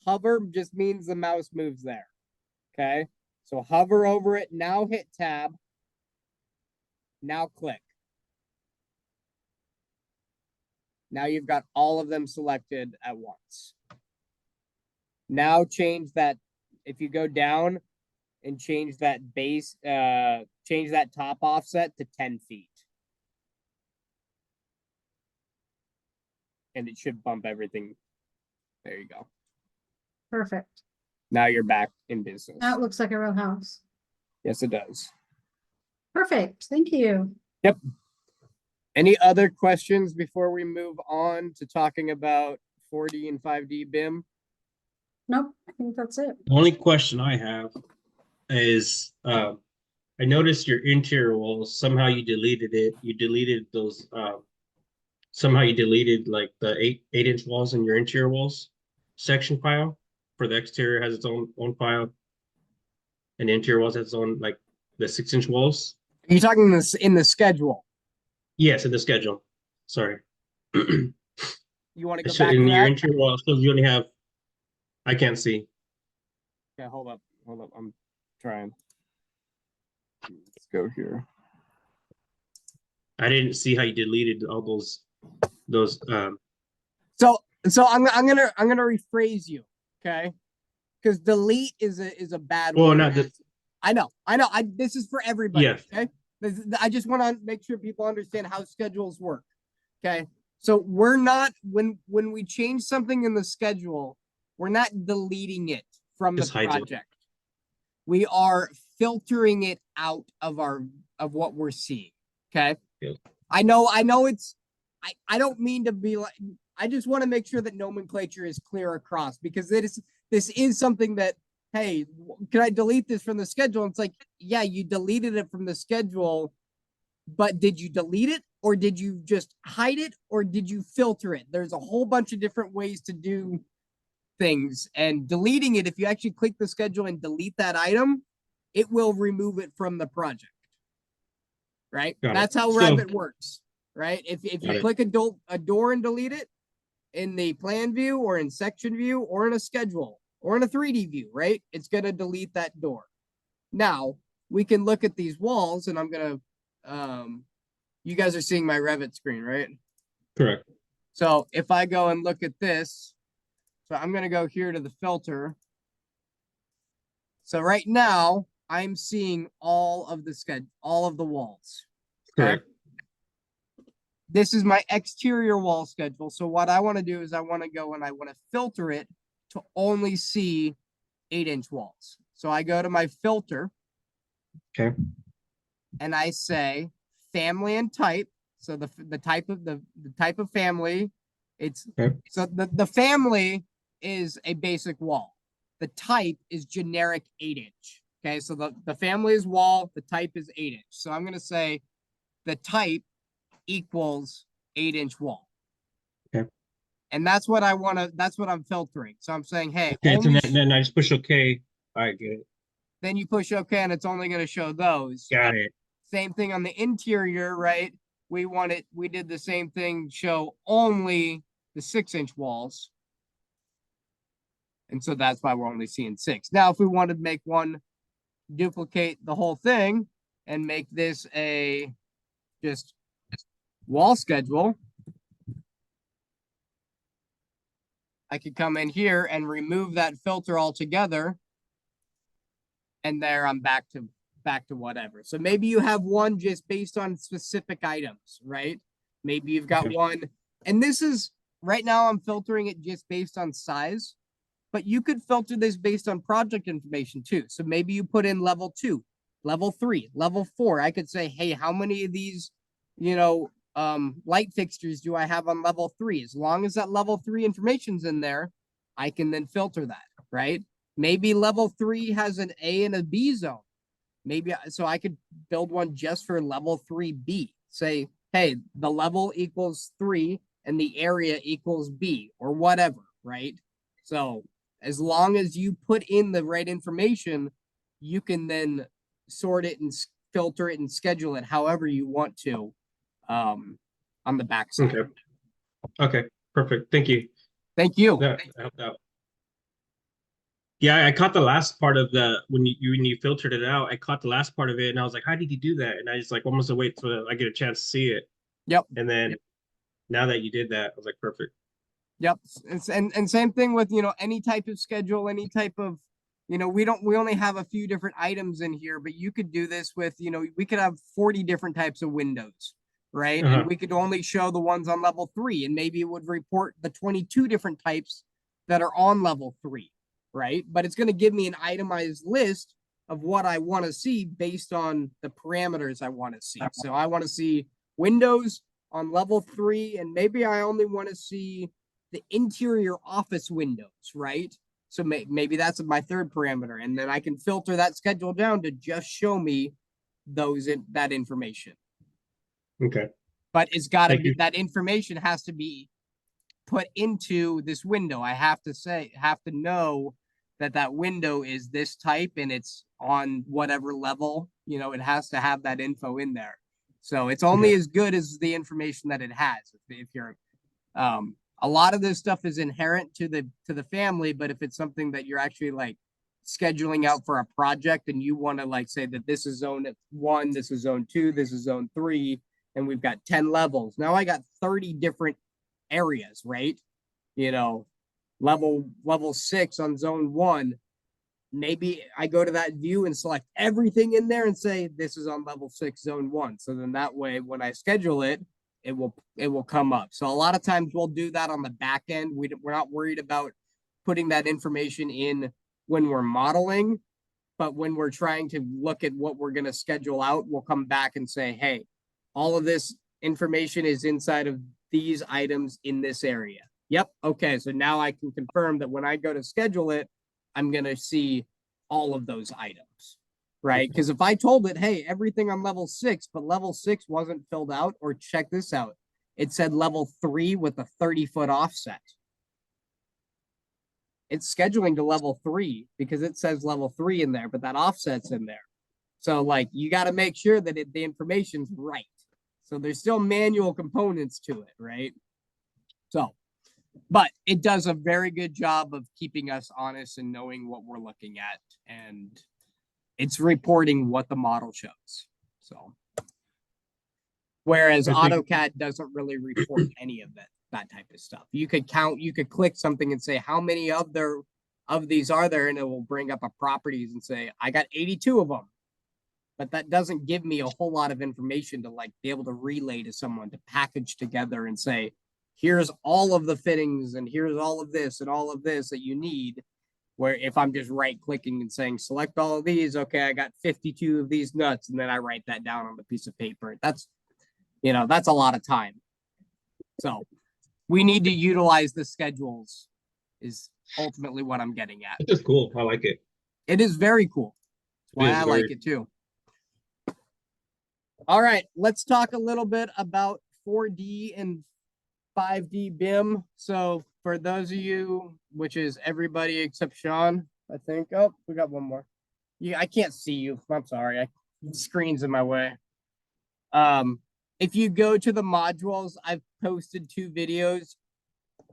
Hover just means the mouse moves there. Okay, so hover over it. Now hit tab. Now click. Now you've got all of them selected at once. Now change that. If you go down and change that base, change that top offset to 10 feet. And it should bump everything. There you go. Perfect. Now you're back in business. That looks like a real house. Yes, it does. Perfect. Thank you. Yep. Any other questions before we move on to talking about 4D and 5D BIM? Nope. I think that's it. The only question I have is, I noticed your interior walls, somehow you deleted it. You deleted those, somehow you deleted like the 8-inch walls in your interior walls section file. For the exterior has its own file. And the interior walls has its own, like the 6-inch walls. Are you talking this in the schedule? Yes, in the schedule. Sorry. You want to go So back in to your that? interior walls, so you only have, I can't see. Okay, hold up. I'm trying. Let's go here. I didn't see how you deleted all those So I'm gonna rephrase you, okay? Because delete is a bad well, word. not just, I know. This is for everybody. yes. Okay. I just want to make sure people understand how schedules work. Okay. So we're not when we change something in the schedule, we're not deleting it from Just the hides it. project. We are filtering it out of what we're seeing. Okay. Yeah. I know it's I don't mean to be like I just want to make sure that nomenclature is clear across because this is something that hey, can I delete this from the schedule? And it's like, yeah, you deleted it from the schedule, but did you delete it or did you just hide it or did you filter it? There's a whole bunch of different ways to do things, and deleting it, if you actually click the schedule and delete that item, it will remove it from the project. Right? Got it. That's how So- Revit works. Right? If Got you it. click a door and delete it in the plan view or in section view or in a schedule or in a 3D view, right? It's going to delete that door. Now we can look at these walls and I'm going to, you guys are seeing my Revit screen, right? Correct. So if I go and look at this, so I'm going to go here to the filter. So right now I'm seeing all of the walls. Correct. This is my exterior wall schedule. So what I want to do is I want to go and I want to filter it to only see 8-inch walls. So I go to my filter. Okay. And I say family and type. So the type of family, it's Okay. so the family is a basic wall. The type is generic 8-inch. Okay, so the family is wall, the type is 8-inch. So I'm gonna say the type equals 8-inch wall. Okay. And that's what that's what I'm filtering. So I'm saying, hey, Okay, so only then I just push OK. All right, get it. then you push OK and it's only gonna show those. Got it. Same thing on the interior, right? We did the same thing, show only the 6-inch walls. And so that's why we're only seeing 6. Now, if we wanted to make one duplicate the whole thing and make this a just wall schedule, I could come in here and remove that filter altogether. And there I'm back to whatever. So maybe you have one just based on specific items, right? Maybe you've got Okay. one, and this is right now I'm filtering it just based on size, but you could filter this based on project information too. So maybe you put in level 2, level 3, level 4. I could say, hey, how many of these, light fixtures do I have on level 3? As long as that level 3 information's in there, I can then filter that, right? Maybe level 3 has an A and a B zone. Maybe so I could build one just for level 3B. Say, hey, the level equals 3 and the area equals B or whatever, right? So as long as you put in the right information, you can then sort it and filter it and schedule it however you want to on the back side. Okay. Okay, perfect. Thank you. Thank you. That helped out. Yeah, I caught the last part of the when you filtered it out. I caught the last part of it, and I was like, "How did you do that?" And I just like almost wait till I get a chance to see it. Yep. And then now that you did that, I was like, "Perfect." Yep. And same thing with, any type of schedule, any type of, we only have a few different items in here, but you could do this with, we could have 40 different types of windows, right? Uh-huh. And we could only show the ones on level 3, and maybe it would report the 22 different types that are on level 3, right? But it's going to give me an itemized list of what I want to see based on the parameters I want to see. So I want to see windows on level 3, and maybe I only want to see the interior office windows, right? So maybe that's my third parameter, and then I can filter that schedule down to just show me that information. Okay. But it's got to Thank be you. that information has to be put into this window. I have to know that window is this type and it's on whatever level. It has to have that info in there. So it's only as good as the information that it has. If you're a lot of this stuff is inherent to the family, but if it's something that you're actually like scheduling out for a project and you want to like say that this is zone 1, this is zone 2, this is zone 3, and we've got 10 levels. Now I got 30 different areas, right? Level 6 on zone 1. Maybe I go to that view and select everything in there and say this is on level 6 zone 1. So then that way when I schedule it, it will come up. So a lot of times we'll do that on the back end. We're not worried about putting that information in when we're modeling, but when we're trying to look at what we're going to schedule out, we'll come back and say, hey, all of this information is inside of these items in this area. Yep. Okay. So now I can confirm that when I go to schedule it, I'm going to see all of those items, right? Because if I told it, hey, everything on level 6, but level 6 wasn't filled out, or check this out, it said level 3 with a 30-foot offset. It's scheduling to level 3 because it says level 3 in there, but that offset's in there. So like you got to make sure that the information's right. So there's still manual components to it, right? So, but it does a very good job of keeping us honest and knowing what we're looking at, and it's reporting what the model shows. So, whereas AutoCAD doesn't really report any of that type of stuff. You could click something and say how many of these are there, and it will bring up a properties and say I got 82 of them. But that doesn't give me a whole lot of information to like be able to relay to someone to package together and say, here's all of the fittings and here's all of this and all of this that you need. Where if I'm just right clicking and saying, select all of these, okay, I got 52 of these nuts. And then I write that down on a piece of paper. That's You know, that's a lot of time. So we need to utilize the schedules is ultimately what I'm getting at. It's just cool. I like it. It is very cool. That's why is I very- like it too. All right, let's talk a little bit about 4D and 5D BIM. So for those of you, which is everybody except Sean, I think. Oh, we got one more. Yeah, I can't see you. I'm sorry. Screen's in my way. If you go to the modules, I've posted 2 videos.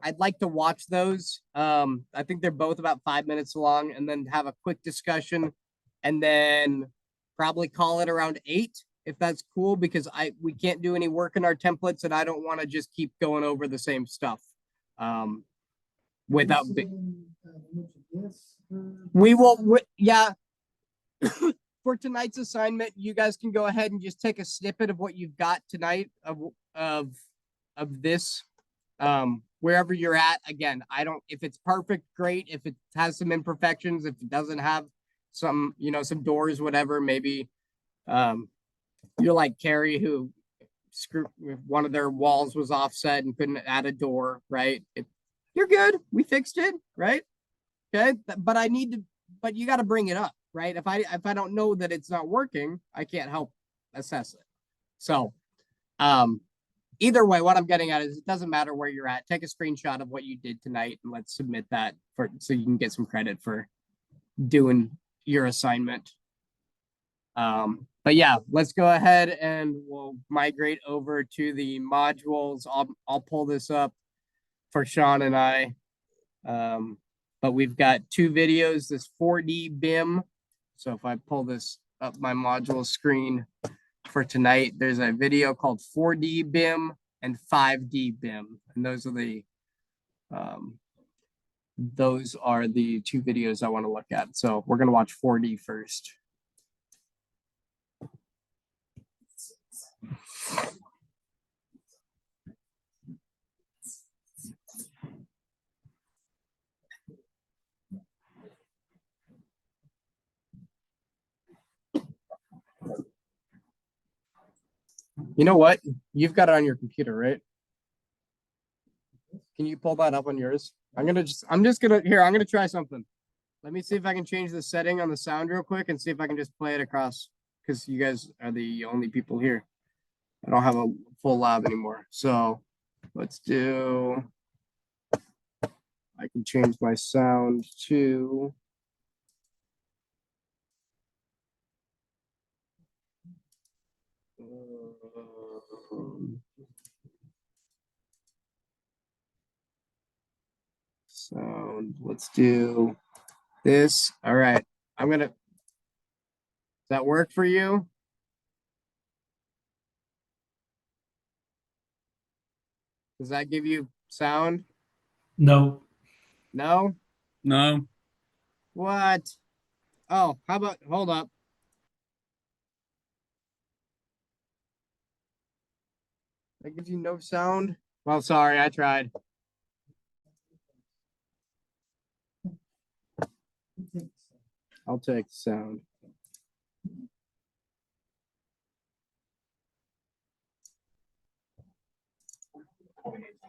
I'd like to watch those. I think they're both about 5 minutes long, and then have a quick discussion, and then probably call it around 8 if that's cool, because we can't do any work in our templates, and I don't want to just keep going over the same stuff. Without we will, yeah. For tonight's assignment, you guys can go ahead and just take a snippet of what you've got tonight of this, wherever you're at. Again, I don't, if it's perfect, great. If it has some imperfections, if it doesn't have some, you know, some doors, whatever, maybe, you're like Carrie, who one of their walls was offset and couldn't add a door, right? You're good. We fixed it, right? Okay, but but you got to bring it up, right? If I don't know that it's not working, I can't help assess it. So, either way, what I'm getting at is it doesn't matter where you're at. Take a screenshot of what you did tonight and let's submit that so you can get some credit for doing your assignment. But yeah, let's go ahead and we'll migrate over to the modules. I'll pull this up for Sean and I. But we've got 2 videos, this 4D BIM. So if I pull this up my module screen for tonight, there's a video called 4D BIM and 5D BIM. And those are the 2 videos I want to look at. So we're going to watch 4D first. You know what? You've got it on your computer, right? Can you pull that up on yours? I'm just gonna try something. Let me see if I can change the setting on the sound real quick and see if I can just play it across, because you guys are the only people here. I don't have a full lab anymore. So let's do, I can change my sound to sound. Let's do this. All right. Does that work for you? Does that give you sound? No. No? No. What? Oh, how about, hold up. That gives you no sound? Well, sorry, I tried. I'll take sound.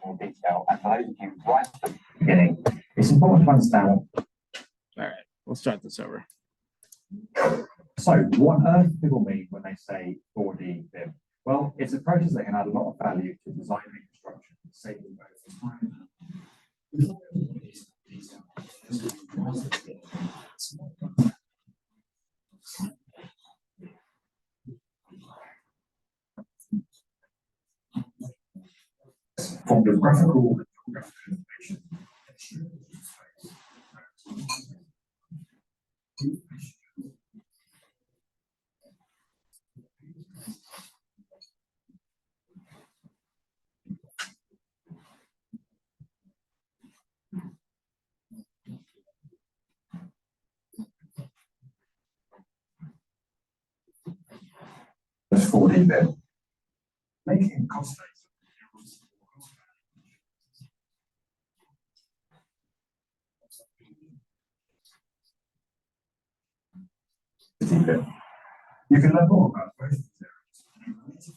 More detail, and for those of you right at the beginning, it's important to understand. All right, we'll start this over. So, what on earth do people mean when they say 4D BIM? Well, it's approaches that can add a lot of value to design and construction, saving both time. From the graphical and geographical information. That's 4D BIM. Making cost you can learn more about both of these areas.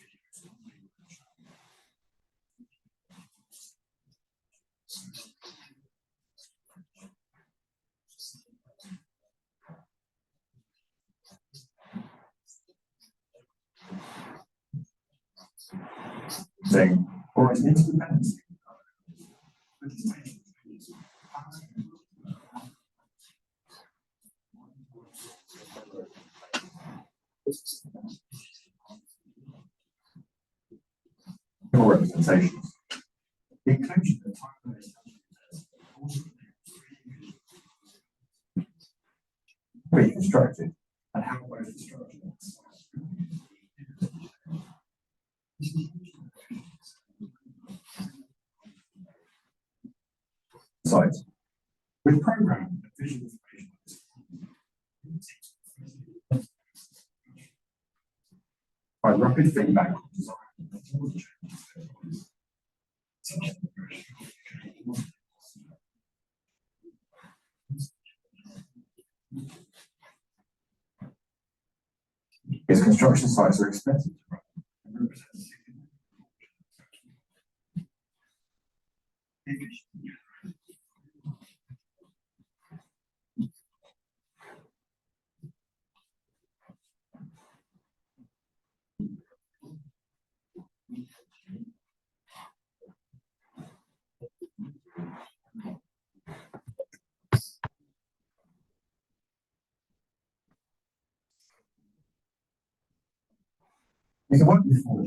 saying, or it's an interdependency. More representations. The inclusion of time-based reconstructed and how both instructions. Sites. With program and visual information. By rapid feedback on design. Its construction sites are expensive to run and represent you can work before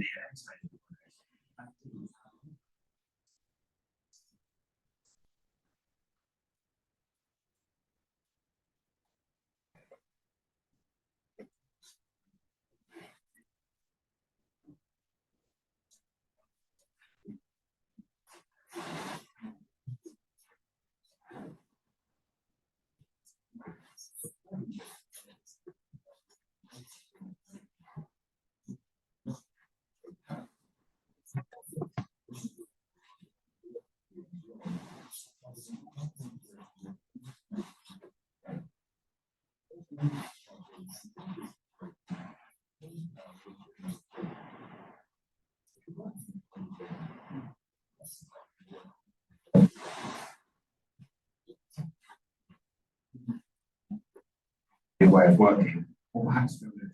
the way of working, or perhaps build it.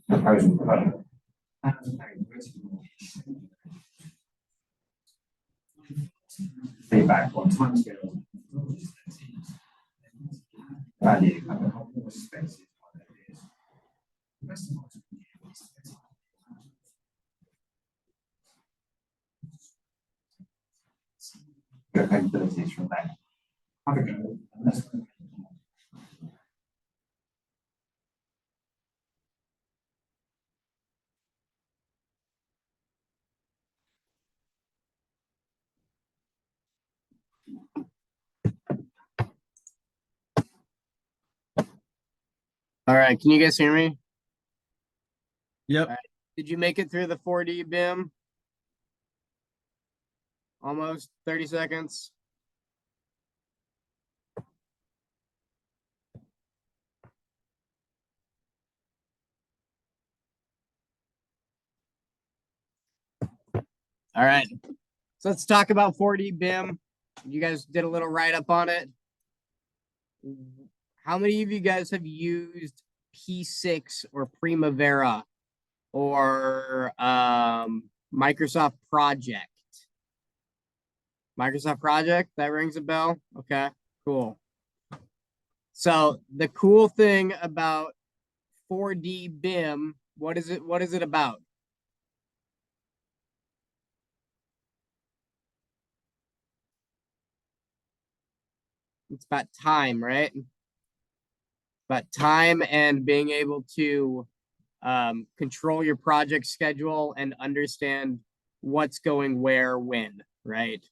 Proposal development. Feedback on timescale. Value and the whole more spaces. Your capabilities from there. Have a go. All right, can you guys hear me? Yep. Did you make it through the 4D BIM? Almost 30 seconds. All right, so let's talk about 4D BIM. You guys did a little write-up on it. How many of you guys have used P6 or Primavera or Microsoft Project? Microsoft Project, that rings a bell? Okay, cool. So the cool thing about 4D BIM, what is it about? It's about time, right? About time and being able to control your project schedule and understand what's going where, when, right?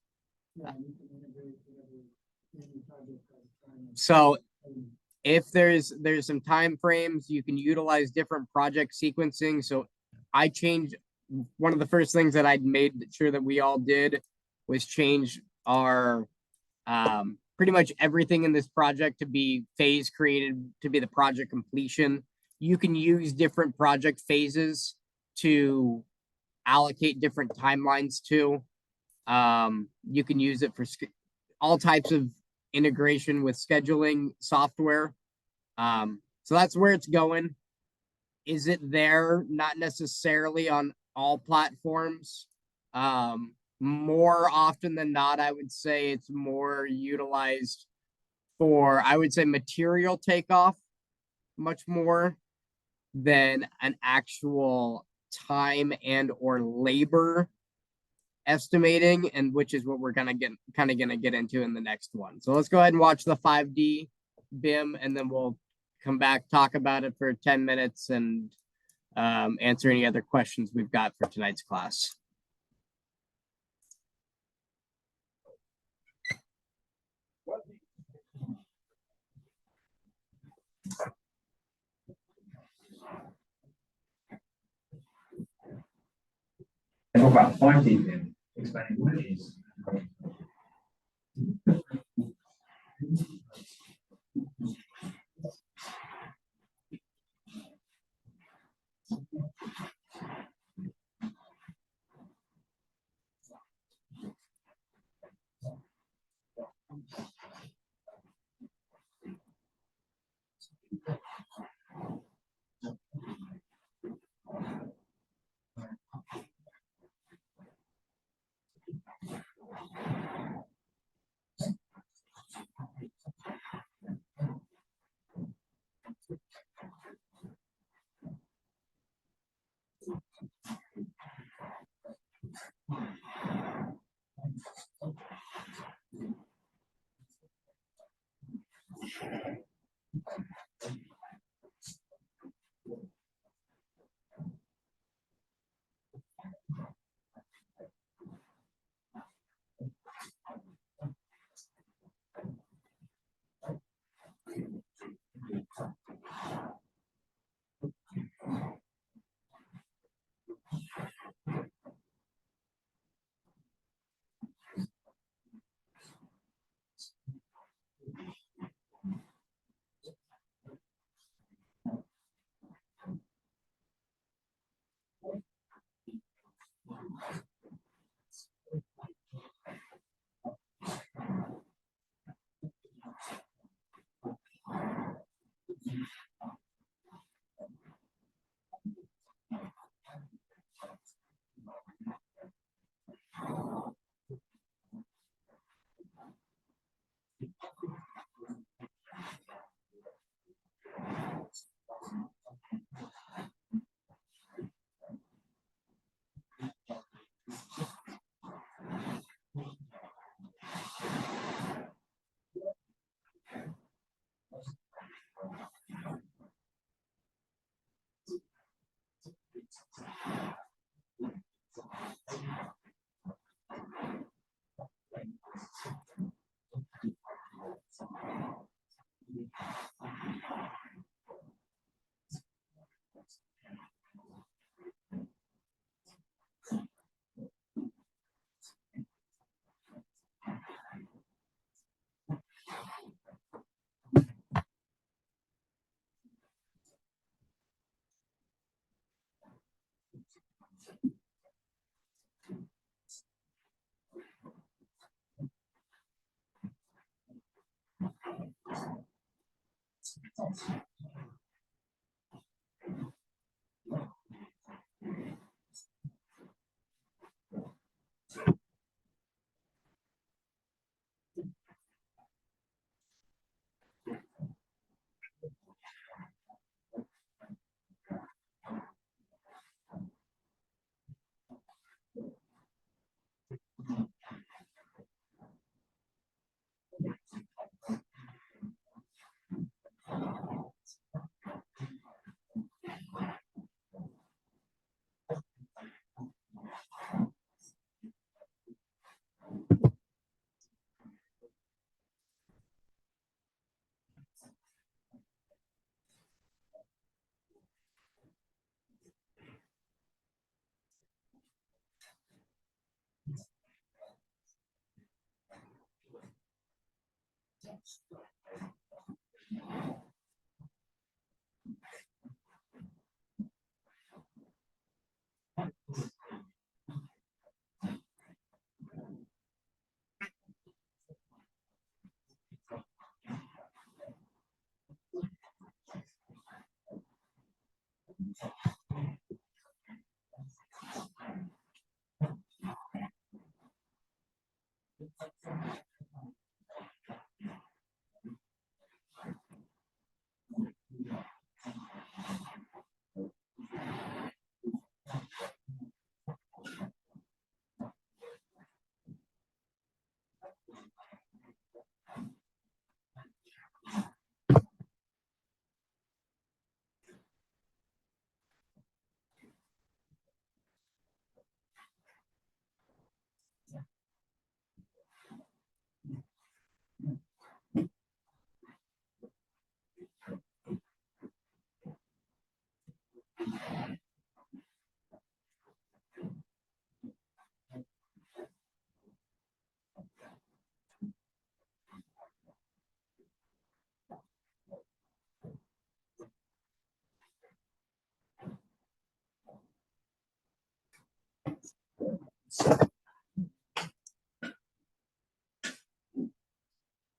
So if there's some time frames, you can utilize different project sequencing. So I changed one of the first things that I'd made sure that we all did was change our pretty much everything in this project to be phase created to be the project completion. You can use different project phases to allocate different timelines to. You can use it for all types of integration with scheduling software. So that's where it's going. Is it there? Not necessarily on all platforms. More often than not, I would say it's more utilized for, I would say, material takeoff much more than an actual time and or labor estimating, and which is what we're gonna get into in the next one. So let's go ahead and watch the 5D BIM, and then we'll come back, talk about it for 10 minutes, and answer any other questions we've got for tonight's class. And talk about 5D BIM, explaining what it is.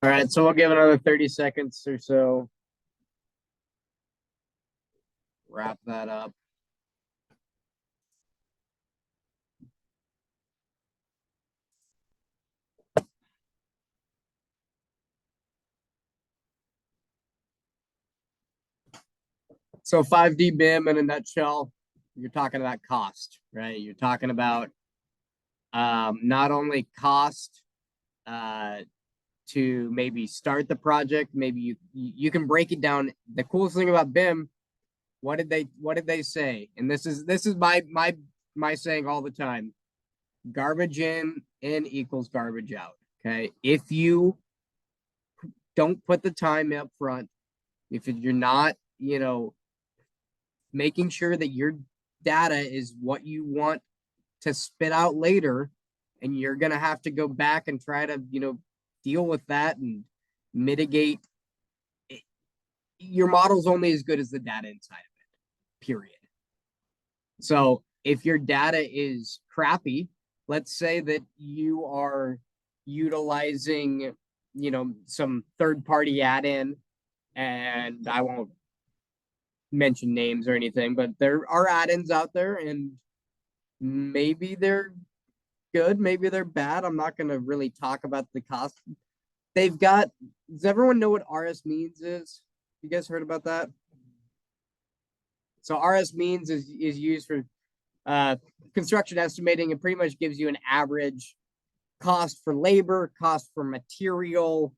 All right, so we'll give another 30 seconds or so. Wrap that up. So 5D BIM in a nutshell, you're talking about cost, right? You're talking about not only cost to maybe start the project, maybe you can break it down. The coolest thing about BIM, what did they say? And this is my saying all the time. Garbage in equals garbage out. Okay. If you don't put the time up front, if you're not, making sure that your data is what you want to spit out later, and you're going to have to go back and try to, deal with that and mitigate it. Your model's only as good as the data inside of it, period. So if your data is crappy, let's say that you are utilizing, some third-party add-in, and I won't mention names or anything, but there are add-ins out there, and maybe they're good, maybe they're bad. I'm not going to really talk about the cost. They've got, does everyone know what RS means is? You guys heard about that? So RS means is used for construction estimating. It pretty much gives you an average cost for labor, cost for material,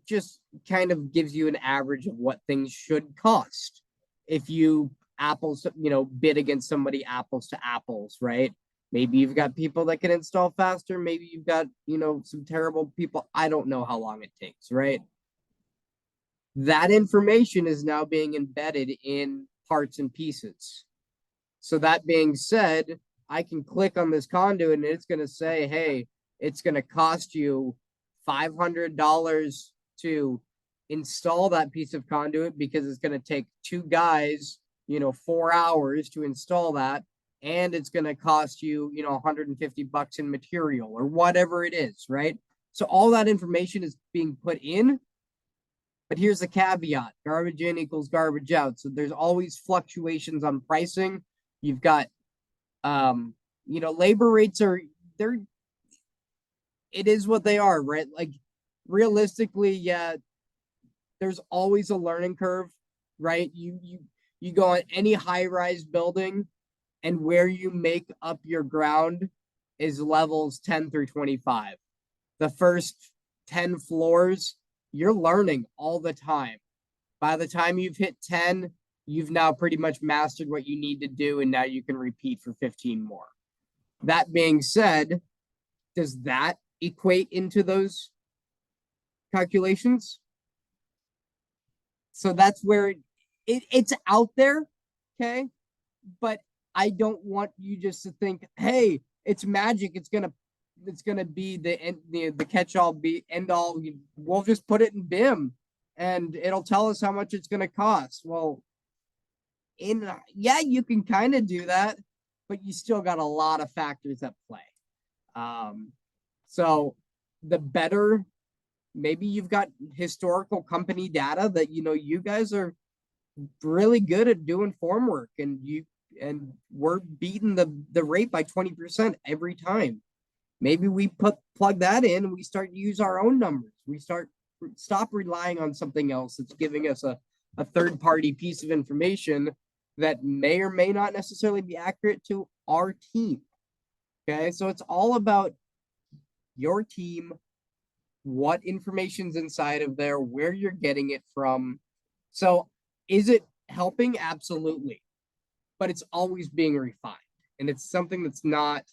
just kind of gives you an average of what things should cost if you bid against somebody apples to apples, right? Maybe you've got people that can install faster. Maybe you've got, some terrible people. I don't know how long it takes, right? That information is now being embedded in parts and pieces. So that being said, I can click on this conduit and it's going to say, hey, it's going to cost you $500 to install that piece of conduit because it's going to take 2 guys, 4 hours to install that. And it's going to cost you, $150 in material or whatever it is, right? So all that information is being put in. But here's the caveat: garbage in equals garbage out. So there's always fluctuations on pricing. You've got, labor rates it is what they are, right? Like realistically, yeah, there's always a learning curve, right? You go on any high-rise building, and where you make up your ground is levels 10 through 25. The first 10 floors, you're learning all the time. By the time you've hit 10, you've now pretty much mastered what you need to do, and now you can repeat for 15 more. That being said, does that equate into those calculations? So that's where it's out there, okay? But I don't want you just to think, hey, it's magic. It's gonna be the catch-all, be end-all. We'll just put it in BIM, and it'll tell us how much it's gonna cost. Well, yeah, you can kind of do that, but you still got a lot of factors at play. So the better, maybe you've got historical company data that you guys are really good at doing form work, and we're beating the rate by 20% every time. Maybe we plug that in and we start to use our own numbers. We stop relying on something else that's giving us a third party piece of information that may or may not necessarily be accurate to our team. Okay, so it's all about your team, what information's inside of there, where you're getting it from. So is it helping? Absolutely. But it's always being refined. And it's something that's not,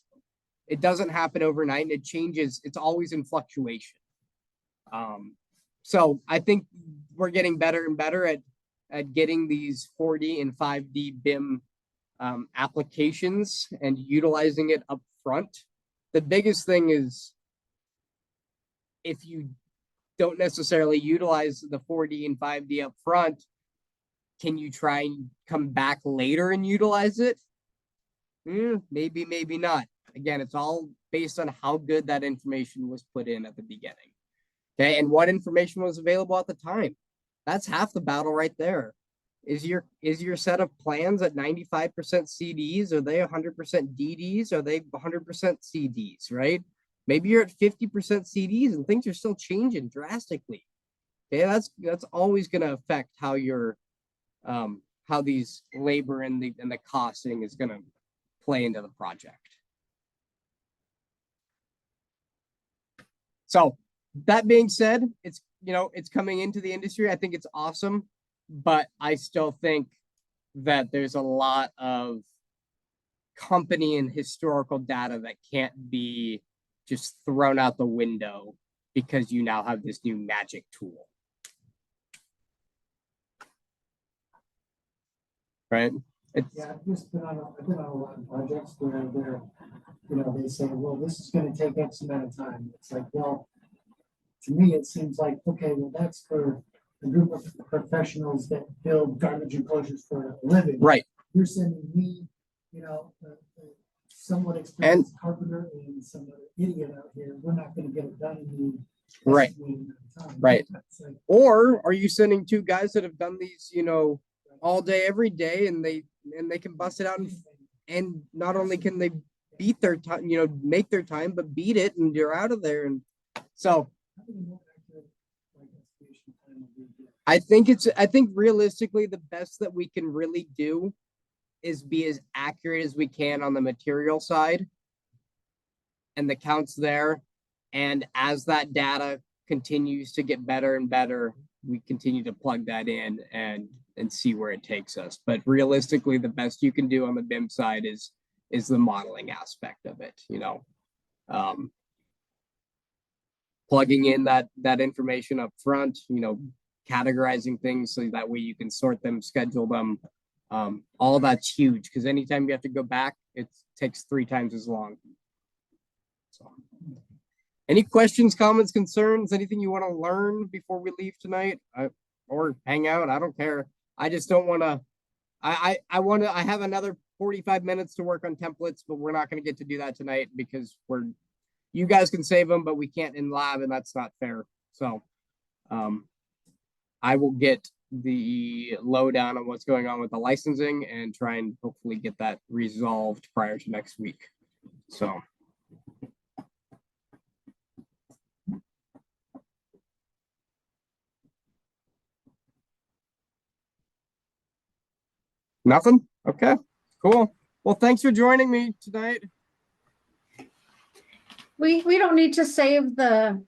it doesn't happen overnight, and it changes. It's always in fluctuation. So I think we're getting better and better at getting these 4D and 5D BIM applications and utilizing it up front. The biggest thing is, if you don't necessarily utilize the 4D and 5D up front, can you try and come back later and utilize it? Maybe, maybe not. Again, it's all based on how good that information was put in at the beginning. Okay, and what information was available at the time. That's half the battle right there. Is your set of plans at 95% CDs? Are they 100% DDs? Are they 100% CDs, right? Maybe you're at 50% CDs and things are still changing drastically. Okay, that's always going to affect how your how these labor and the costing is going to play into the project. So that being said, it's coming into the industry. I think it's awesome, but I still think that there's a lot of company and historical data that can't be just thrown out the window because you now have this new magic tool. Right? Yeah, I've just been on a lot of projects where they say, well, this is gonna take X amount of time. It's like, well, to me, it seems like, okay, well, that's for a group of professionals that build garbage enclosures for a living. Right. You're sending me, a somewhat experienced carpenter and some other idiot out here. We're not gonna get it done in the Right. time. Right. Like, or are you sending two guys that have done these, all day, every day, and they can bust it out, and not only can they beat their time, make their time, but beat it, and you're out of there. And so I think realistically, the best that we can really do is be as accurate as we can on the material side and the counts there. And as that data continues to get better and better, we continue to plug that in and see where it takes us. But realistically, the best you can do on the BIM side is the modeling aspect of it, plugging in that information up front, categorizing things so that way you can sort them, schedule them. All that's huge, because anytime you have to go back, it takes 3 times as long. So, any questions, comments, concerns, anything you want to learn before we leave tonight, or hang out? I don't care. I just don't want to. I have another 45 minutes to work on templates, but we're not going to get to do that tonight because you guys can save them, but we can't in lab, and that's not fair. So, I will get the lowdown on what's going on with the licensing and try and hopefully get that resolved prior to next week. So. Nothing? Okay, cool. Well, thanks for joining me tonight. We don't need to save the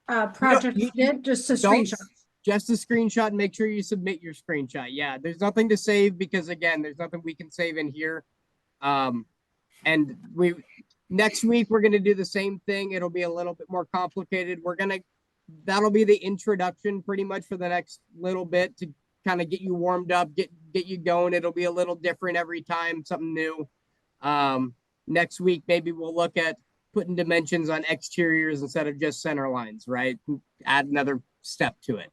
project you- we did, just a Don't screenshot. just a screenshot and make sure you submit your screenshot. Yeah, there's nothing to save because again, there's nothing we can save in here. And next week we're gonna do the same thing. It'll be a little bit more complicated. That'll be the introduction pretty much for the next little bit to kind of get you warmed up, get you going. It'll be a little different every time, something new. Next week, maybe we'll look at putting dimensions on exteriors instead of just center lines, right? Add another step to it.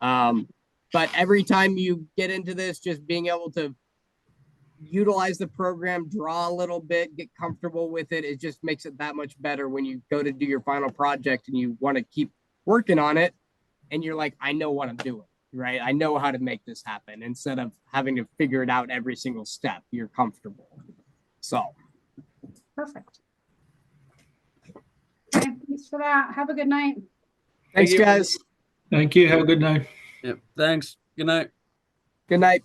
But every time you get into this, just being able to utilize the program, draw a little bit, get comfortable with it, it just makes it that much better when you go to do your final project and you want to keep working on it and you're like, I know what I'm doing. right? I know how to make this happen instead of having to figure it out every single step. You're comfortable. So, Perfect. Okay, thanks for that. Have a good night. thanks, you. guys. Thank you. Have a good night. Yep. Thanks. Good night. Good night.